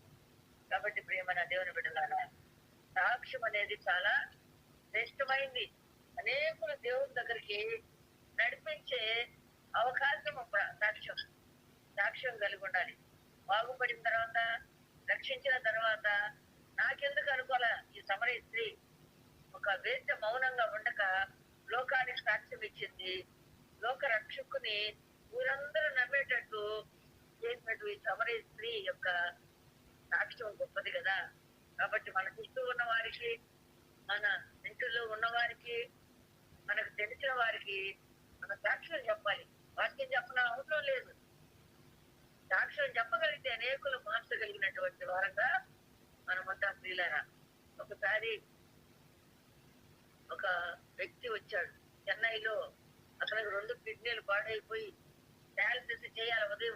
కాబట్టి ప్రియమైన దేవుని బిడ్డలారా, సాక్ష్యం అనేది చాలా శ్రేష్టమైంది. అనేకులు దేవుని దగ్గరికి నడిపించే అవకాశం సాక్ష్యం. సాక్ష్యం కలిగి ఉండాలి. బాగుపడిన తర్వాత, రక్షించిన తర్వాత నాకెందుకు అనుకోలే ఈ సమరయ స్త్రీ ఒక వేశ్య మౌనంగా ఉండక లోకానికి సాక్ష్యం ఇచ్చింది. లోక రక్షకుని ఊరందరూ నమ్మేటట్టు చేసినట్టు ఈ సమరయ స్త్రీ యొక్క సాక్ష్యం గొప్పది కదా. కాబట్టి మన చుట్టూ ఉన్న వారికి, మన ఇంటిలో ఉన్న వారికి, మనకు తెలిసిన వారికి మన సాక్ష్యం చెప్పాలి. వాక్యం చెప్పిన అవసరం లేదు. సాక్ష్యం చెప్పగలిగితే అనేకులు మార్చగలిగినటువంటి వారంగా మనమంతా స్త్రీలారా. ఒకసారి ఒక వ్యక్తి వచ్చాడు చెన్నైలో. అతనికి 2 కిడ్నీలు పాడైపోయి డయాలసిస్ చేయాలి.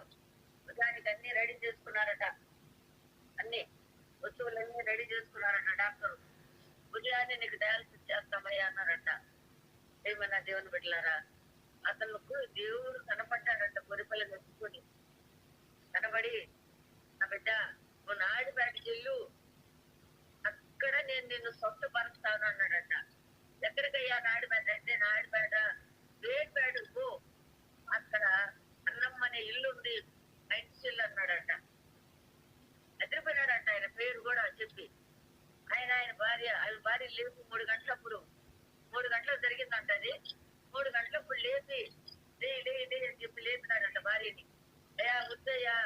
ఉదయానికి అన్ని రెడీ చేసుకున్నారట. అన్ని వస్తువులన్నీ రెడీ చేసుకున్నారట డాక్టర్. ఉదయాన్నే నీకు డయాలసిస్ చేస్తామయ్యా అన్నారట. ఏమన్నా దేవుని బిడ్డలారా, అతనికి దేవుడు కనపడ్డాడంట. కొరిపల్లి మెచ్చుకొని కనబడి, నా బిడ్డ నువ్వు నాయుడుపేటకి వెళ్ళు, అక్కడ నేను నిన్ను స్వస్థపరుస్తాను అన్నాడట. ఎక్కడికయ్యా నాయుడుపేట అంటే, నాయుడుపేట వేడిపేట పో, అక్కడ అన్నమ్మ అనే ఇల్లు ఉంది, ఇల్లు అన్నాడట. ఎదిరిపోయినాడంట. ఆయన పేరు కూడా చెప్పి ఆయన భార్య లేపు 3 గంటలప్పుడు 3 గంటలకు జరిగిందంట. అది 3 గంటలప్పుడు లేపి డే అని చెప్పి లేపినాడంట భార్యని. అయ్యా వద్దయ్యా,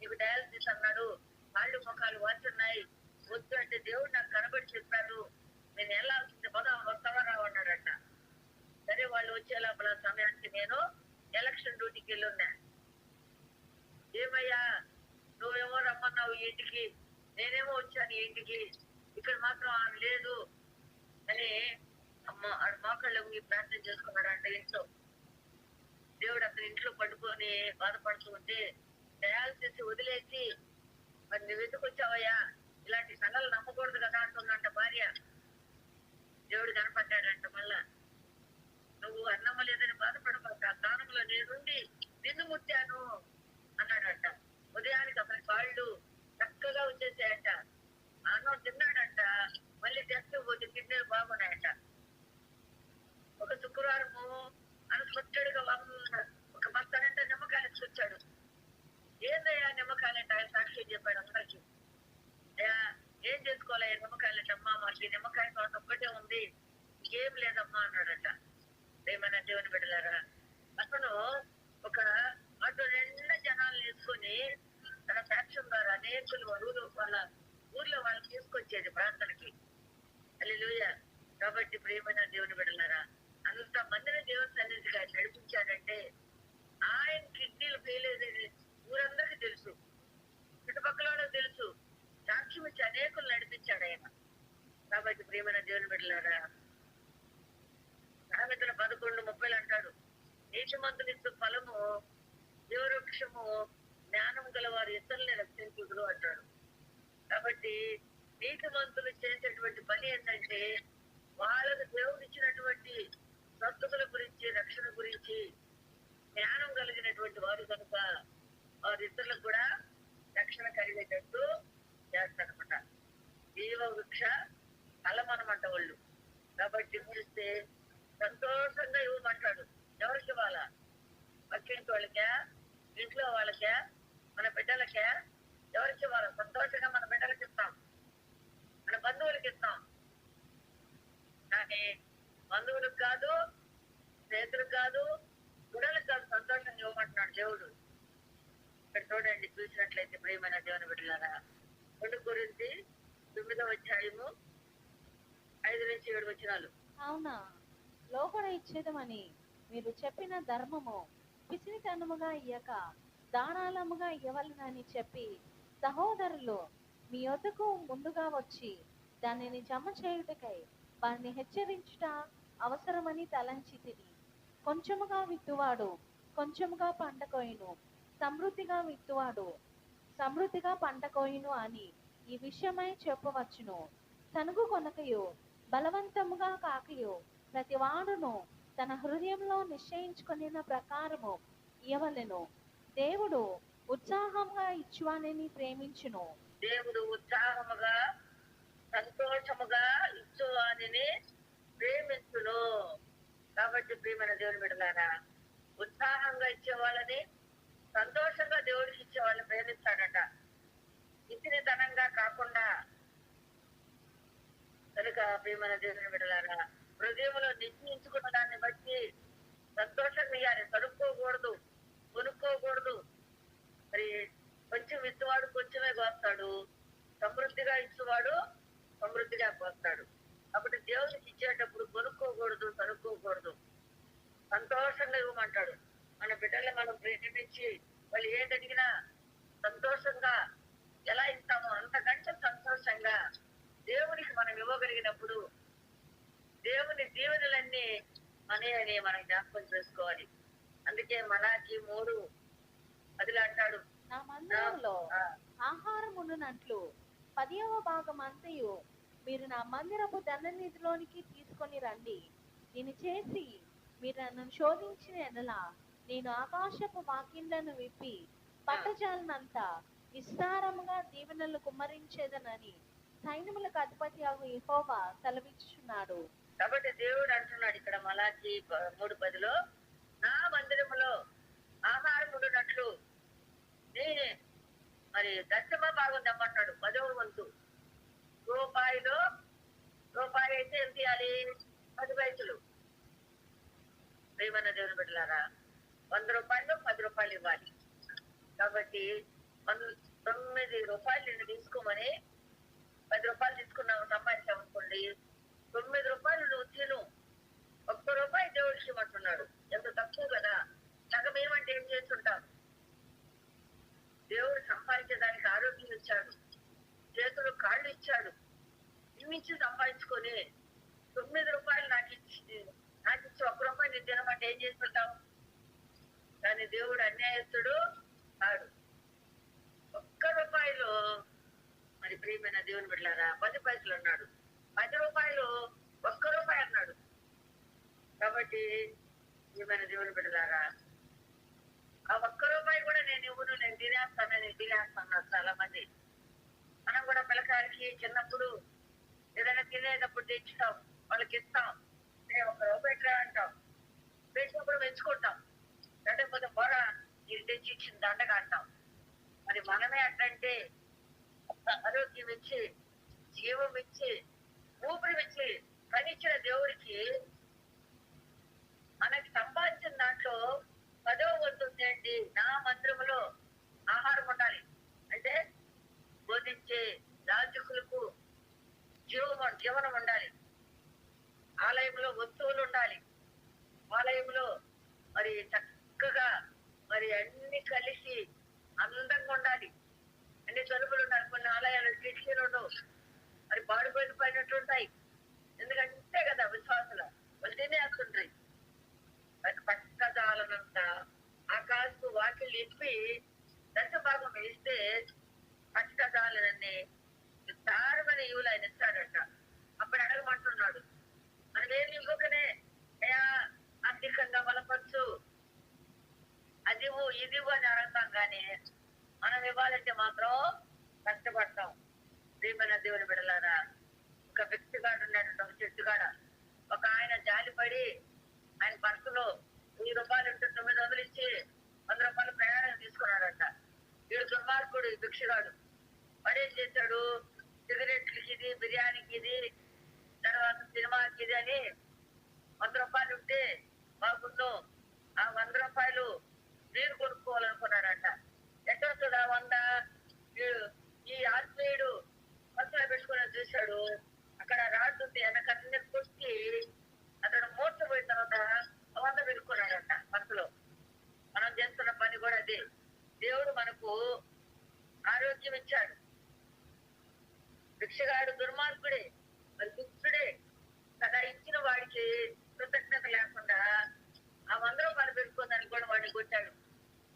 నీకు డయాలసిస్ అన్నాడు, కాళ్ళు ముఖాలు వాచున్నాయి, వద్దు అంటే దేవుడు నాకు కనబడి చెప్పాడు, నేను వెళ్ళాల్సింది వస్తావా రావు అన్నాడట. సరే వాళ్ళు వచ్చే లోపల సమయానికి నేను ఎలక్షన్ డ్యూటీకి వెళ్ళున్నా. ఏమయ్యా నువ్వేమో రమ్మన్నావు ఈ ఇంటికి, నేనేమో వచ్చాను ఈ ఇంటికి, ఇక్కడ మాత్రం ఆమె లేదు అని ఆడు మోకాళ్ళు ప్రార్థన చేసుకున్నాడంట ఇంట్లో. దేవుడు అతని ఇంట్లో పడుకొని బాధపడుతూ ఉంటే, డయాలసిస్ వదిలేసి మరి నువ్వు ఎందుకు వచ్చావయ్యా, ఇలాంటి సంఘాలు నమ్మకూడదు కదా అంటుందంట భార్య. దేవుడు కనపడ్డాడంట. మళ్ళా నువ్వు అన్నమ్మ లేదని బాధపడబాక, స్థానంలో నేనుండి నిన్ను ముట్టాను అన్నాడంట. ఉదయానికి అతని కాళ్ళు చక్కగా వచ్చేసాయంట. అన్నం తిన్నాడంట. మళ్ళీ టెస్ట్ పోతే కిడ్నీలు బాగున్నాయంట. ఒక శుక్రవారము అనుస్వచ్చుడుగా ఒక బస్తానంట నిమ్మకాయలు ఎత్తుకొచ్చాడు. ఏందయ్యా నిమ్మకాయలంట? ఆయన సాక్ష్యం చెప్పాడు అందరికి. అయ్యా ఏం చేసుకోవాలి నిమ్మకాయలంటమ్మా, మాకు నిమ్మకాయ తోట ఒక్కటే ఉంది, ఇంకేం లేదమ్మా అన్నాడట. ఏమైనా దేవుని బిడ్డలారా, అతను ఒక ఆటో నిండా జనాలు వేసుకొని తన సాక్ష్యం ద్వారా అనేకులు వాళ్ళ ఊర్లో వాళ్ళని తీసుకొచ్చేది ప్రార్థనకి. హల్లెలూయా. కాబట్టి ప్రియమైన దేవుని బిడ్డలారా, అంత మందిని దేవుని సన్నిధిగా నడిపించాడంటే ఆయన కిడ్నీలు ఫెయిల్ అయ్యేది ఊరందరికీ తెలుసు, చుట్టుపక్కల వాళ్ళకి తెలుసు. సాక్ష్యం ఇచ్చి అనేకులు నడిపించాడు ఆయన. కాబట్టి ప్రియమైన దేవుని బిడ్డలారా, సామెతల 11:30 అంటాడు, నీతిమంతుని ఇచ్చు ఫలము జీవవృక్షము, జ్ఞానం గల వారు ఇతరుల్ని రక్షించుదురు అంటాడు. కాబట్టి నీతిమంతులు చేసేటువంటి పని ఏంటంటే, వాళ్ళకు దేవుడు ఇచ్చినటువంటి స్వస్థతల గురించి, రక్షణ గురించి జ్ఞానం కలిగినటువంటి వారు కనుక వారి ఇతరులకు కూడా రక్షణ కలిగేటట్టు చేస్తారనమాట. జీవ వృక్ష ఫలం అనమాట వాళ్ళు. కాబట్టి చూస్తే సంతోషంగా ఇవ్వమంటాడు. ఎవరికి ఇవ్వాలా? పక్కింటి వాళ్ళకే, ఇంట్లో వాళ్ళకే, మన బిడ్డలకే. ఎవరికి ఇవ్వాలి? సంతోషంగా మన బిడ్డలకి ఇస్తాం, మన బంధువులకి ఇస్తాం. కానీ బంధువులకు కాదు, స్నేహితులకు కాదు, గుడలకు కాదు, సంతోషంగా ఇవ్వమంటున్నాడు దేవుడు. ఇక్కడ చూడండి, చూసినట్లయితే ప్రియమైన దేవుని బిడ్డలారా, 2 కొరింథీ 9వ అధ్యాయము 5-7 వచనాలు. అవునా, లోపల ఇచ్చేదమని మీరు చెప్పిన ధర్మము పిసినితనముగా ఇయ్యక దానాలముగా ఇవ్వవలెనని చెప్పి సహోదరులు మీ యొద్దకు ముందుగా వచ్చి దానిని జమ చేయుటకై వారిని హెచ్చరించుట అవసరమని తలంచితిని. కొంచెముగా విత్తువాడు కొంచెముగా పంట కోయును, సమృద్ధిగా విత్తువాడు సమృద్ధిగా పంట కోయును అని ఈ విషయమై చెప్పవచ్చును. తనకు కొనకయు బలవంతముగా కాకయు ప్రతి వాడును తన హృదయంలో నిశ్చయించుకొనిన ప్రకారము ఇవ్వవలెను. దేవుడు ఉత్సాహంగా ఇచ్చువానిని ప్రేమించును. దేవుడు ఉత్సాహముగా సంతోషముగా ఇచ్చువానిని ప్రేమించును. కాబట్టి ప్రియమైన దేవుని బిడ్డలారా, ఉత్సాహంగా ఇచ్చే వాళ్ళని, సంతోషంగా దేవుడికి ఇచ్చే వాళ్ళని ప్రేమిస్తాడట, ఇచ్చిన ధనంగా కాకుండా. కనుక ప్రియమైన దేవుని బిడ్డలారా, హృదయంలో నిశ్చయించుకున్న దాన్ని బట్టి సంతోషంగా ఇవ్వాలి. కనుక్కోకూడదు, కొనుక్కోకూడదు. మరి కొంచెం ఇచ్చేవాడు కొంచెమే కోస్తాడు, సమృద్ధిగా ఇచ్చేవాడు సమృద్ధిగా కోస్తాడు. అప్పుడు దేవునికి ఇచ్చేటప్పుడు కొనుక్కోకూడదు, కనుక్కోకూడదు, సంతోషంగా ఇవ్వమంటాడు. మన బిడ్డల్ని మనం ప్రేమించి వాళ్ళు ఏది అడిగినా సంతోషంగా ఎలా ఇస్తామో అంతకంటే సంతోషంగా దేవునికి మనం ఇవ్వగలిగినప్పుడు దేవుని దీవెనలన్నీ మనే అని మనం జ్ఞాపకం చేసుకోవాలి. అందుకే మలాకి 3:10 అంటాడు, నా మందిరంలో ఆహారం ఉండునట్లు 10వ భాగం అంతయు మీరు నా మందిరపు ధననిధిలోనికి తీసుకొని రండి. నేను చేసి మీరు నన్ను శోధించిన ఎడల నేను ఆకాశపు వాకిండ్లను విప్పి పట్టజాలనంత విస్తారముగా దీవెనలు కుమ్మరించేదనని సైన్యములకు అధిపతి యెహోవా సెలవిచ్చుచున్నాడు. కాబట్టి దేవుడు అంటున్నాడు ఇక్కడ మలాకి 3:10, నా మందిరములో ఆహారం ఉండునట్లు నేనే మరి దశమ భాగం తెమ్మంటాడు. 10వ వంతు రూపాయి అయితే ఎంత ఇవ్వాలి? 10 పైసలు. ప్రియమైన దేవుని బిడ్డలారా, 100 రూపాయలు 10 రూపాయలు ఇవ్వాలి. కాబట్టి 9 రూపాయలు నేను తీసుకోమని 10 రూపాయలు తీసుకున్నావు, సంపాదించావు అనుకోండి, 9 రూపాయలు నువ్వు తిను, 1 రూపాయి దేవుడికి ఇవ్వమంటున్నాడు. ఎంత తక్కువ కదా. సగం ఏమంటే ఏం చేస్తుంటాం? దేవుడు సంపాదించడానికి ఆరోగ్యం ఇచ్చాడు, చేతులు కాళ్ళు ఇచ్చాడు, ఇన్నించి సంపాదించుకొని 9 రూపాయలు నాకు ఇచ్చి 1 రూపాయి నేను తినమంటే ఏం చేస్తుంటావు? కానీ దేవుడు అన్యాయస్తుడు కాడు. 1 రూపాయలు మరి ప్రియమైన దేవుని బిడ్డలారా 10 పైసలు అన్నాడు, 10 రూపాయలు 1 రూపాయి అన్నాడు. కాబట్టి ప్రియమైన దేవుని బిడ్డలారా, ఆ 1 రూపాయి కూడా నేను ఇవ్వను, నేను తినేస్తాను చాలా మంది. మనం కూడా పిల్లకాయలకి చిన్నప్పుడు ఏదైనా తినేటప్పుడు తెచ్చుతాం, వాళ్ళకి ఇస్తాం, 1 రూపాయి అంటాం, పెట్టినప్పుడు మెచ్చుకుంటాం, లేకపోతే బొర ఇది తెచ్చి ఇచ్చిన దండగా అంటాం. మరి మనమే అట్లంటే ఆరోగ్యం ఇచ్చి, జీవం ఇచ్చి, ఊపిరి ఇచ్చి పనిచ్చిన దేవుడికి మనకి సంపాదించిన దాంట్లో 10వ వంతు ఉందండి. నా మందిరములో ఆహారం ఉండాలి అంటే బోధించే యాజకులకు జీవనం ఉండాలి, ఆలయంలో వస్తువులు ఉండాలి, ఆలయంలో మరి చక్కగా మరి అన్ని కలిసి అందంగా ఉండాలి, అన్ని తలుపులు ఉండాలి. కొన్ని ఆలయాలు కిటికీలు ఉండవు, మరి పాడిపోయిన పడినట్టుంటాయి. ఎందుకంటే కదా విశ్వాసులు వాళ్ళు తినేస్తుంటాయి. పట్టజాలనంత ఆకాశపు వాకిళ్ళు ఇప్పి దశభాగం వేస్తే పట్టజాలనని విస్తారమైన ఈవులు ఆయన ఇస్తాడట. అప్పుడు అడగమంటున్నాడు, మనం ఏమి ఇవ్వకనే అయ్యా ఆర్థికంగా బలపరచు, అదివు ఇదివు అని అడుగుతాం, కానీ మనం ఇవ్వాలంటే మాత్రం కష్టపడతాం. ప్రియమైన దేవుని బిడ్డలారా, ఒక వ్యక్తిగాడు ఉన్నాడు, ఒక చెట్టుగాడ. ఒక ఆయన జాలిపడి ఆయన పర్సులో 1000 రూపాయలు ఉంటే 900 ఇచ్చి 100 రూపాయలు ప్రయాణం తీసుకున్నాడంట. వీడు దుర్మార్గుడు, భిక్షగాడు. వాడేం చేశాడు? సిగరెట్లకి ఇది, బిర్యానీకి ఇది, తర్వాత సినిమాకి ఇది అని 100 రూపాయలు ఉంటే బాగుండు, ఆ 100 రూపాయలు నీరు కొనుక్కోవాలనుకున్నాడంట. ఎట్లా వస్తుందా 100? ఈ ఆత్మీయుడు పర్సులో పెట్టుకుని చూశాడు, అక్కడ రాడ్డు ఉంది, వెనకన్నీ కొట్టి అతడు మూర్చపోయిన తర్వాత 100 పెట్టుకున్నాడంట పర్సులో. మనం చేస్తున్న పని కూడా అదే. దేవుడు మనకు ఆరోగ్యం ఇచ్చాడు. భిక్షగాడు దుర్మార్గుడే, మరి దుష్టుడే కదా. ఇచ్చిన వాడికి కృతజ్ఞత లేకుండా ఆ 100 రూపాయలు పెట్టుకుందని కూడా వాడిని కొట్టాడు.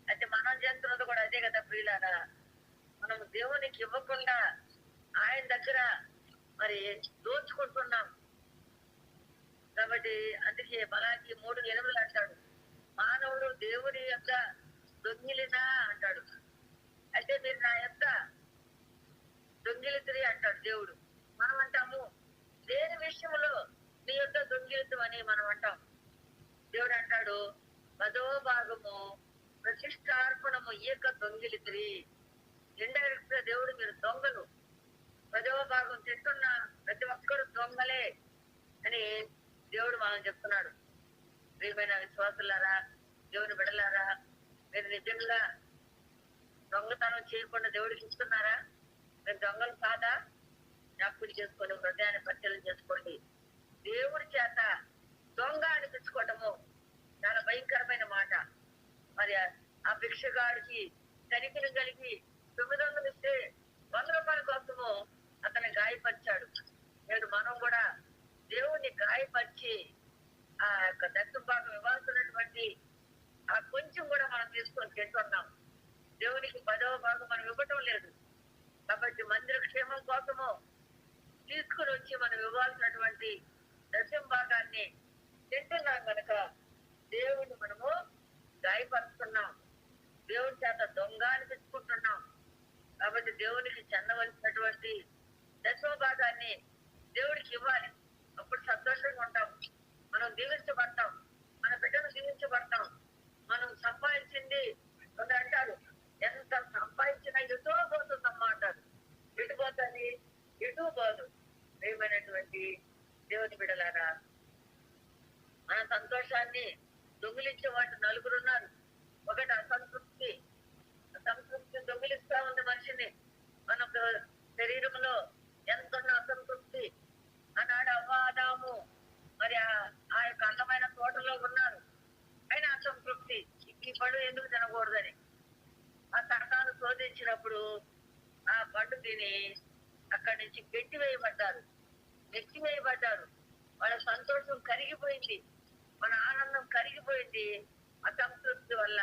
అయితే మనం చేస్తున్నది కూడా అదే కదా ప్రియులారా. మనం దేవునికి ఇవ్వకుండా ఆయన దగ్గర మరి దోచుకుంటున్నాం. కాబట్టి అందుకే మలాకి 3:8 అంటాడు, మానవుడు దేవుని యొక్క దొంగిలినా అంటాడు. అయితే మీరు నా యొక్క దొంగిలితురి అంటాడు దేవుడు. మనం అంటాము దేని విషయంలో నీ యొక్క దొంగిలితం అని మనం అంటాం. దేవుడు అంటాడు 10వ భాగము ప్రతిష్టార్పణము ఈక దొంగిలితిరి. ఇండైరెక్ట్ గా దేవుడు మీరు దొంగలు, 10వ భాగం తింటున్న ప్రతి ఒక్కరు దొంగలే అని దేవుడు మనం చెప్తున్నాడు. ప్రియమైన విశ్వాసులారా, దేవుని బిడలారా, మీరు నిజంగా దొంగతనం చేయకుండా దేవుడికి ఇస్తున్నారా? మీరు దొంగలు కాదా? జ్ఞాపకం చేసుకొని హృదయాన్ని పరిశీలన చేసుకోండి. దేవుడి చేత దొంగ అనిపించుకోవటము చాలా భయంకరమైన మాట. మరి ఆ భిక్షగాడికి తనిఖీలు కలిగి 900 ఇస్తే 100 రూపాయల కోసము అతన్ని గాయపరిచాడు. నేడు మనం కూడా దేవుణ్ణి గాయపరిచి ఆ యొక్క దత్తు భాగం ఇవ్వాల్సినటువంటి ఆ కొంచెం కూడా మనం తీసుకొని తింటున్నాం. దేవునికి 10వ భాగం మనం ఇవ్వటం లేదు. కాబట్టి మందిర క్షేమం కోసము తీసుకుని వచ్చి మనం ఇవ్వాల్సినటువంటి దశం భాగాన్ని తింటున్నాం కనుక దేవుడిని మనము గాయపరుస్తున్నాం. దేవుడి చేత దొంగ అనిపించుకుంటున్నాం. కాబట్టి దేవునికి చెందవలసినటువంటి దశమ భాగాన్ని దేవుడికి ఇవ్వాలి. అప్పుడు సంతోషంగా ఉంటాం. మనం దీవించబడతాం, మన బిడ్డను దీవించబడతాం. మనం సంపాదించింది కొందరు అంటారు, ఎంత సంపాదించినా ఎటో పోతుందమ్మా అంటారు. ఎటు పోతుంది? ఎటు పోదు. ఏమైనటువంటి దేవుని బిడ్డలారా, మన సంతోషాన్ని దొంగిలించే వాళ్ళు 4 ఉన్నారు. ఒకటి అసంతృప్తి. అసంతృప్తి దొంగిలిస్తా ఉంది మనిషిని. మన శరీరంలో ఎంత అసంతృప్తి. ఆనాడు అవ్వ ఆదాము మరి ఆ యొక్క అందమైన తోటలో ఉన్నారు. అయినా అసంతృప్తి, ఈ పళ్ళు ఎందుకు తినకూడదని ఆ తటాను శోధించినప్పుడు ఆ పండు తిని అక్కడి నుంచి నెట్టివేయబడ్డారు. వాళ్ళ సంతోషం కరిగిపోయింది, మన ఆనందం కరిగిపోయింది. అసంతృప్తి వల్ల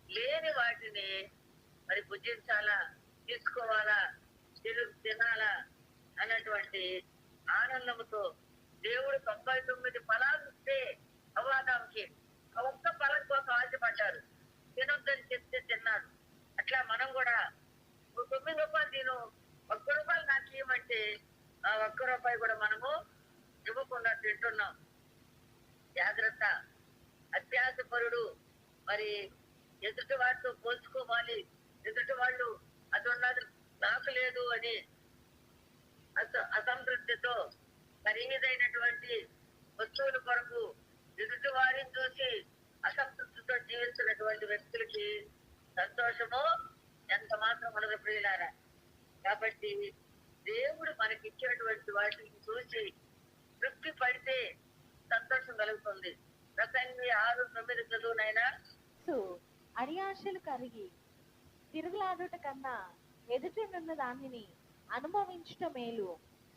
లేని వాటిని మరి భుజించాలా, తీసుకోవాలా, తినాలా అన్నటువంటి ఆనందంతో దేవుడు 99 ఫలాలు ఇస్తే అవ్వాదాంకి ఆ ఒక్క ఫలం కోసం ఆశపడ్డారు. తినొద్దని చెప్తే తిన్నారు. అట్లా మనం కూడా 9 రూపాయలు తిను, 1 రూపాయలు నాకు ఇవ్వమంటే ఆ 1 రూపాయి కూడా మనము ఇవ్వకుండా తింటున్నాం. జాగ్రత్త. అత్యాశపరుడు మరి ఎదుటి వాటితో పోల్చుకోవాలి. ఎదుటి వాళ్ళు అది ఉన్నది నాకు లేదు అని అసంతృప్తితో ఖరీదైనటువంటి వస్తువుల కొరకు ఎదుటి వారిని చూసి అసంతృప్తితో జీవిస్తున్నటువంటి వ్యక్తులకి సంతోషము ఎంత మాత్రం మనకు ప్రియులారా. కాబట్టి దేవుడు మనకి ఇచ్చినటువంటి వాటిని చూసి తృప్తి పడితే సంతోషం కలుగుతుంది. ప్రసంగి 6:9 చదువునైనా, అడియాశలు కరిగి తిరుగులాడుట కన్నా ఎదుటనున్న దానిని అనుభవించుట మేలు.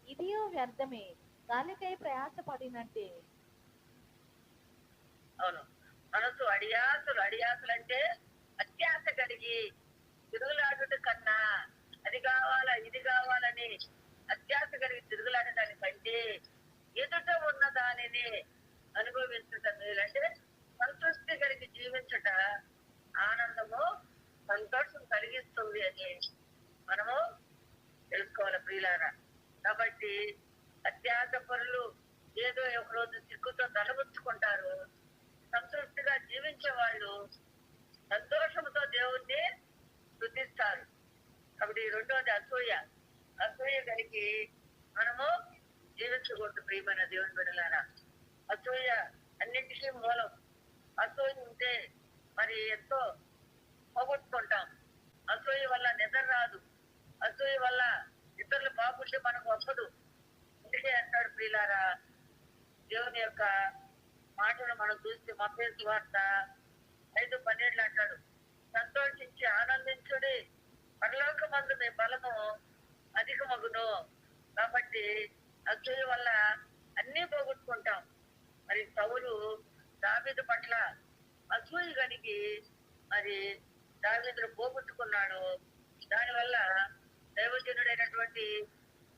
ఇదియో వ్యర్థమే, గాలికై ప్రయాసపడినట్టే. అవును, మనసు అడియాసులు అంటే అత్యాశ కలిగి తిరుగులాడుట కన్నా అది కావాలా ఇది కావాలని అత్యాశ కలిగి తిరుగులాడటానికంటే ఎదుట ఉన్న దానిని అనుభవించుట మేలు. అంటే సంతృప్తి కలిగి జీవించుట ఆనందము, సంతోషం కలిగిస్తుంది అని మనము తెలుసుకోవాలి ప్రియులారా. కాబట్టి అత్యాశ పరులు ఏదో ఒక రోజు సిగ్గుతో తలబుచ్చుకుంటారు. సంతృప్తిగా జీవించే వాళ్ళు సంతోషంతో దేవుణ్ణి స్తుతిస్తారు. కాబట్టి 2వది అసూయ కలిగి మనము జీవించకూడదు. ప్రియమైన దేవుని బిడ్డలారా, అసూయ అన్నింటికీ మూలం. అసూయ ఉంటే మరి ఎంతో పోగొట్టుకుంటాం. అసూయ వల్ల నిద్ర రాదు. అసూయ వల్ల ఇతరులు బాగుంటే మనకు వప్పదు. అందుకే అంటాడు ప్రియులారా, దేవుని యొక్క మాటను మనం చూస్తే మత్తయి సువార్త 5:12 అంటాడు, సంతోషించి ఆనందించుడి, పరలోకమందు మీ బలము అధికమగును. కాబట్టి అసూయ వల్ల అన్నీ పోగొట్టుకుంటాం. మరి సౌలు దావీదు పట్ల అసూయ కలిగి మరి దావీదును పోగొట్టుకున్నాడు. దానివల్ల దైవజనుడైనటువంటి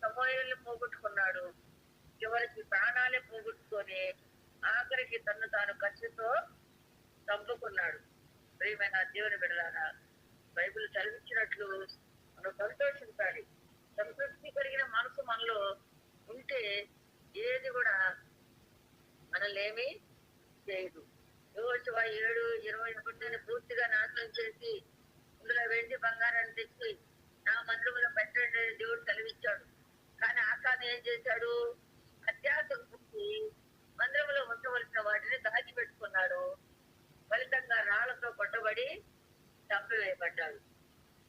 సమూయేలును పోగొట్టుకున్నాడు. చివరికి ప్రాణాలే పోగొట్టుకొని ఆఖరికి తను తాను కత్తితో చంపుకున్నాడు. ప్రియమైన దేవుని బిడ్డలారా, బైబిల్ చదివించినట్లు మనం సంతోషించాలి. సంతృప్తి కలిగిన మనసు మనలో ఉంటే ఏది కూడా మనల్ని ఏమీ చేయదు. యెహోషువ 7:21 పూర్తిగా నాశనం చేసి ఇందులో వెండి బంగారాన్ని తెచ్చి నా మందిరంలో పెట్టండి అని దేవుడు సెలవిచ్చాడు. కానీ ఆకాను ఏం చేశాడు? అత్యాశకు పుట్టి మందిరంలో ఉంచవలసిన వాటిని దాచిపెట్టుకున్నాడు. ఫలితంగా రాళ్లతో కొట్టబడి చంపివేయబడ్డాడు.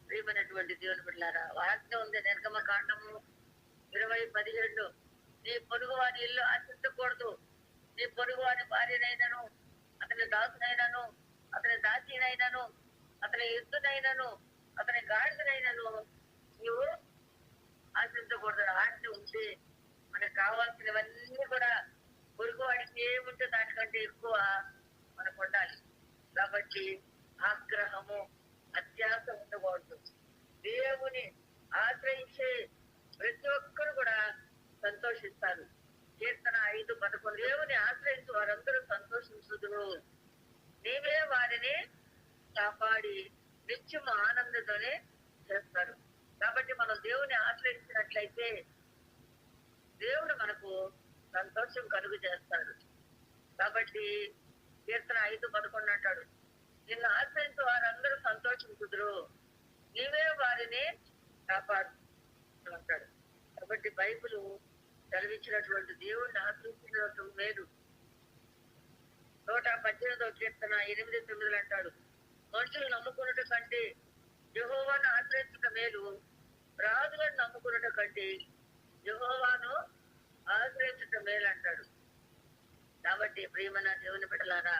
ప్రియమైనటువంటి దేవుని బిడ్డలారా, వాక్యం ఉంది నిర్గమకాండము 20:17 నీ పొరుగు వారి ఇల్లు ఆశించకూడదు. నీ పొరుగు వారి భార్యనైనను, అతని దాసునైనను, అతని దాసీనైనను, అతని ఎద్దునైనను, అతని గాడిదనైనను నీవు ఆశించకూడదు. ఆశ ఉంటే మనకు కావాల్సినవన్నీ కూడా పొరుగు వాడికి ఏముంటే దానికంటే ఎక్కువ మనకు ఉండాలి. కాబట్టి ఆగ్రహము, అత్యాశ ఉండకూడదు. దేవుని ఆశ్రయించే ప్రతి ఒక్కరు కూడా సంతోషిస్తారు. కీర్తన 5:11 దేవుని ఆశ్రయించి వారందరూ సంతోషించుదురు. నీవే వారిని కాపాడి నిత్యము ఆనందంతోనే చేస్తారు. కాబట్టి మనం దేవుని ఆశ్రయించినట్లయితే దేవుడు మనకు సంతోషం కలుగు చేస్తాడు. కాబట్టి కీర్తన 5:11 అంటాడు, నిన్ను ఆశ్రయించి వారందరూ సంతోషించుదురు, నీవే వారిని కాపాడు అంటాడు. కాబట్టి బైబిల్ చదివించినటువంటి దేవుడిని ఆశ్రయించినటువంటి మేలు. 118వ కీర్తన 8:9 అంటాడు, మనుషులు నమ్ముకున్నట కంటే యెహోవాను ఆశ్రయించుట మేలు, రాజులను నమ్ముకున్నట కంటే యెహోవాను ఆశ్రయించుట మేలు అంటాడు. కాబట్టి ప్రియమైన దేవుని బిడ్డలారా,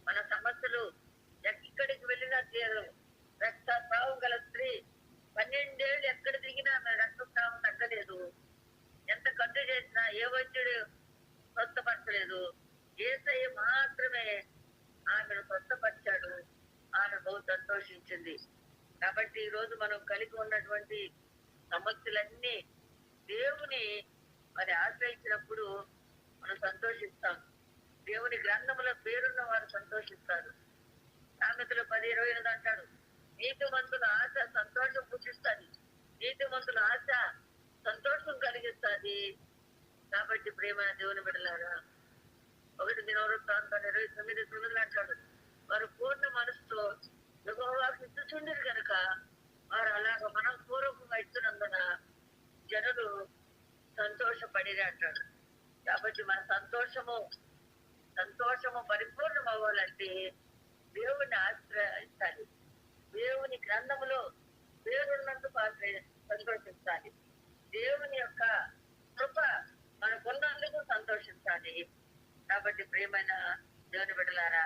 మన సమస్యలు ఎక్కడికి వెళ్ళినా తీరవు. రక్తస్రావం గల స్త్రీ 12 ఏళ్ళు ఎక్కడ దిగినా ఆమె రక్తస్రావం తగ్గలేదు. ఎంత ఖర్చు చేసినా ఏ వైద్యుడు స్వస్థపరచలేదు. యేసయ్య మాత్రమే ఆమెను స్వస్థపరిచాడు. ఆమె బహు సంతోషించింది. కాబట్టి ఈ రోజు మనం కలిగి ఉన్నటువంటి సమస్యలన్నీ దేవుని మరి ఆశ్రయించినప్పుడు మనం సంతోషిస్తాం. దేవుని గ్రంథములో పేరున్న వారు సంతోషిస్తారు. సామెతలు 10:28 అంటాడు, నీతిమంతుల ఆశ సంతోషం పుట్టిస్తుంది, నీతిమంతుల ఆశ సంతోషం కలిగిస్తుంది. కాబట్టి ప్రేమ దేవుని బిడ్డలారా, 1 దినవృత్తాంతం 29:9 అంటాడు, వారు పూర్ణ మనసుతో యెహోవాకు ఇచ్చుచుండిరి కనుక వారు అలాగ మనఃపూర్వకంగా ఇచ్చినందున జనులు సంతోషపడిరి అంటాడు. కాబట్టి మన సంతోషము పరిపూర్ణం అవ్వాలంటే దేవుని ఆశ్రయించాలి. దేవుని గ్రంథములో పేరున్నందుకు సంతోషించాలి. దేవుని యొక్క కృప మనకున్నందుకు సంతోషించాలి. కాబట్టి ప్రియమైన దేవుని బిడ్డలారా,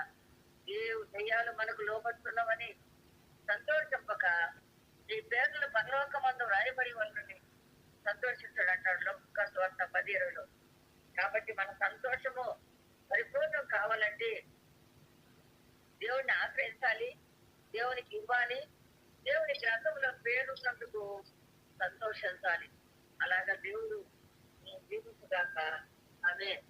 దెయ్యాలు మనకు లోపడుతున్నవని సంతోషింపక ఈ పేర్లు పరలోకమందు రాయబడి ఉన్నని సంతోషించాడు అంటాడు లోక సువార్త 10:20. కాబట్టి మన సంతోషము పరిపూర్ణం కావాలంటే దేవుడిని ఆశ్రయించాలి, దేవునికి ఇవ్వాలి, దేవుని గ్రంథంలో పేరున్నందుకు సంతోషించాలి. అలాగా దేవుడు జీవించుగాక. ఆమేన్.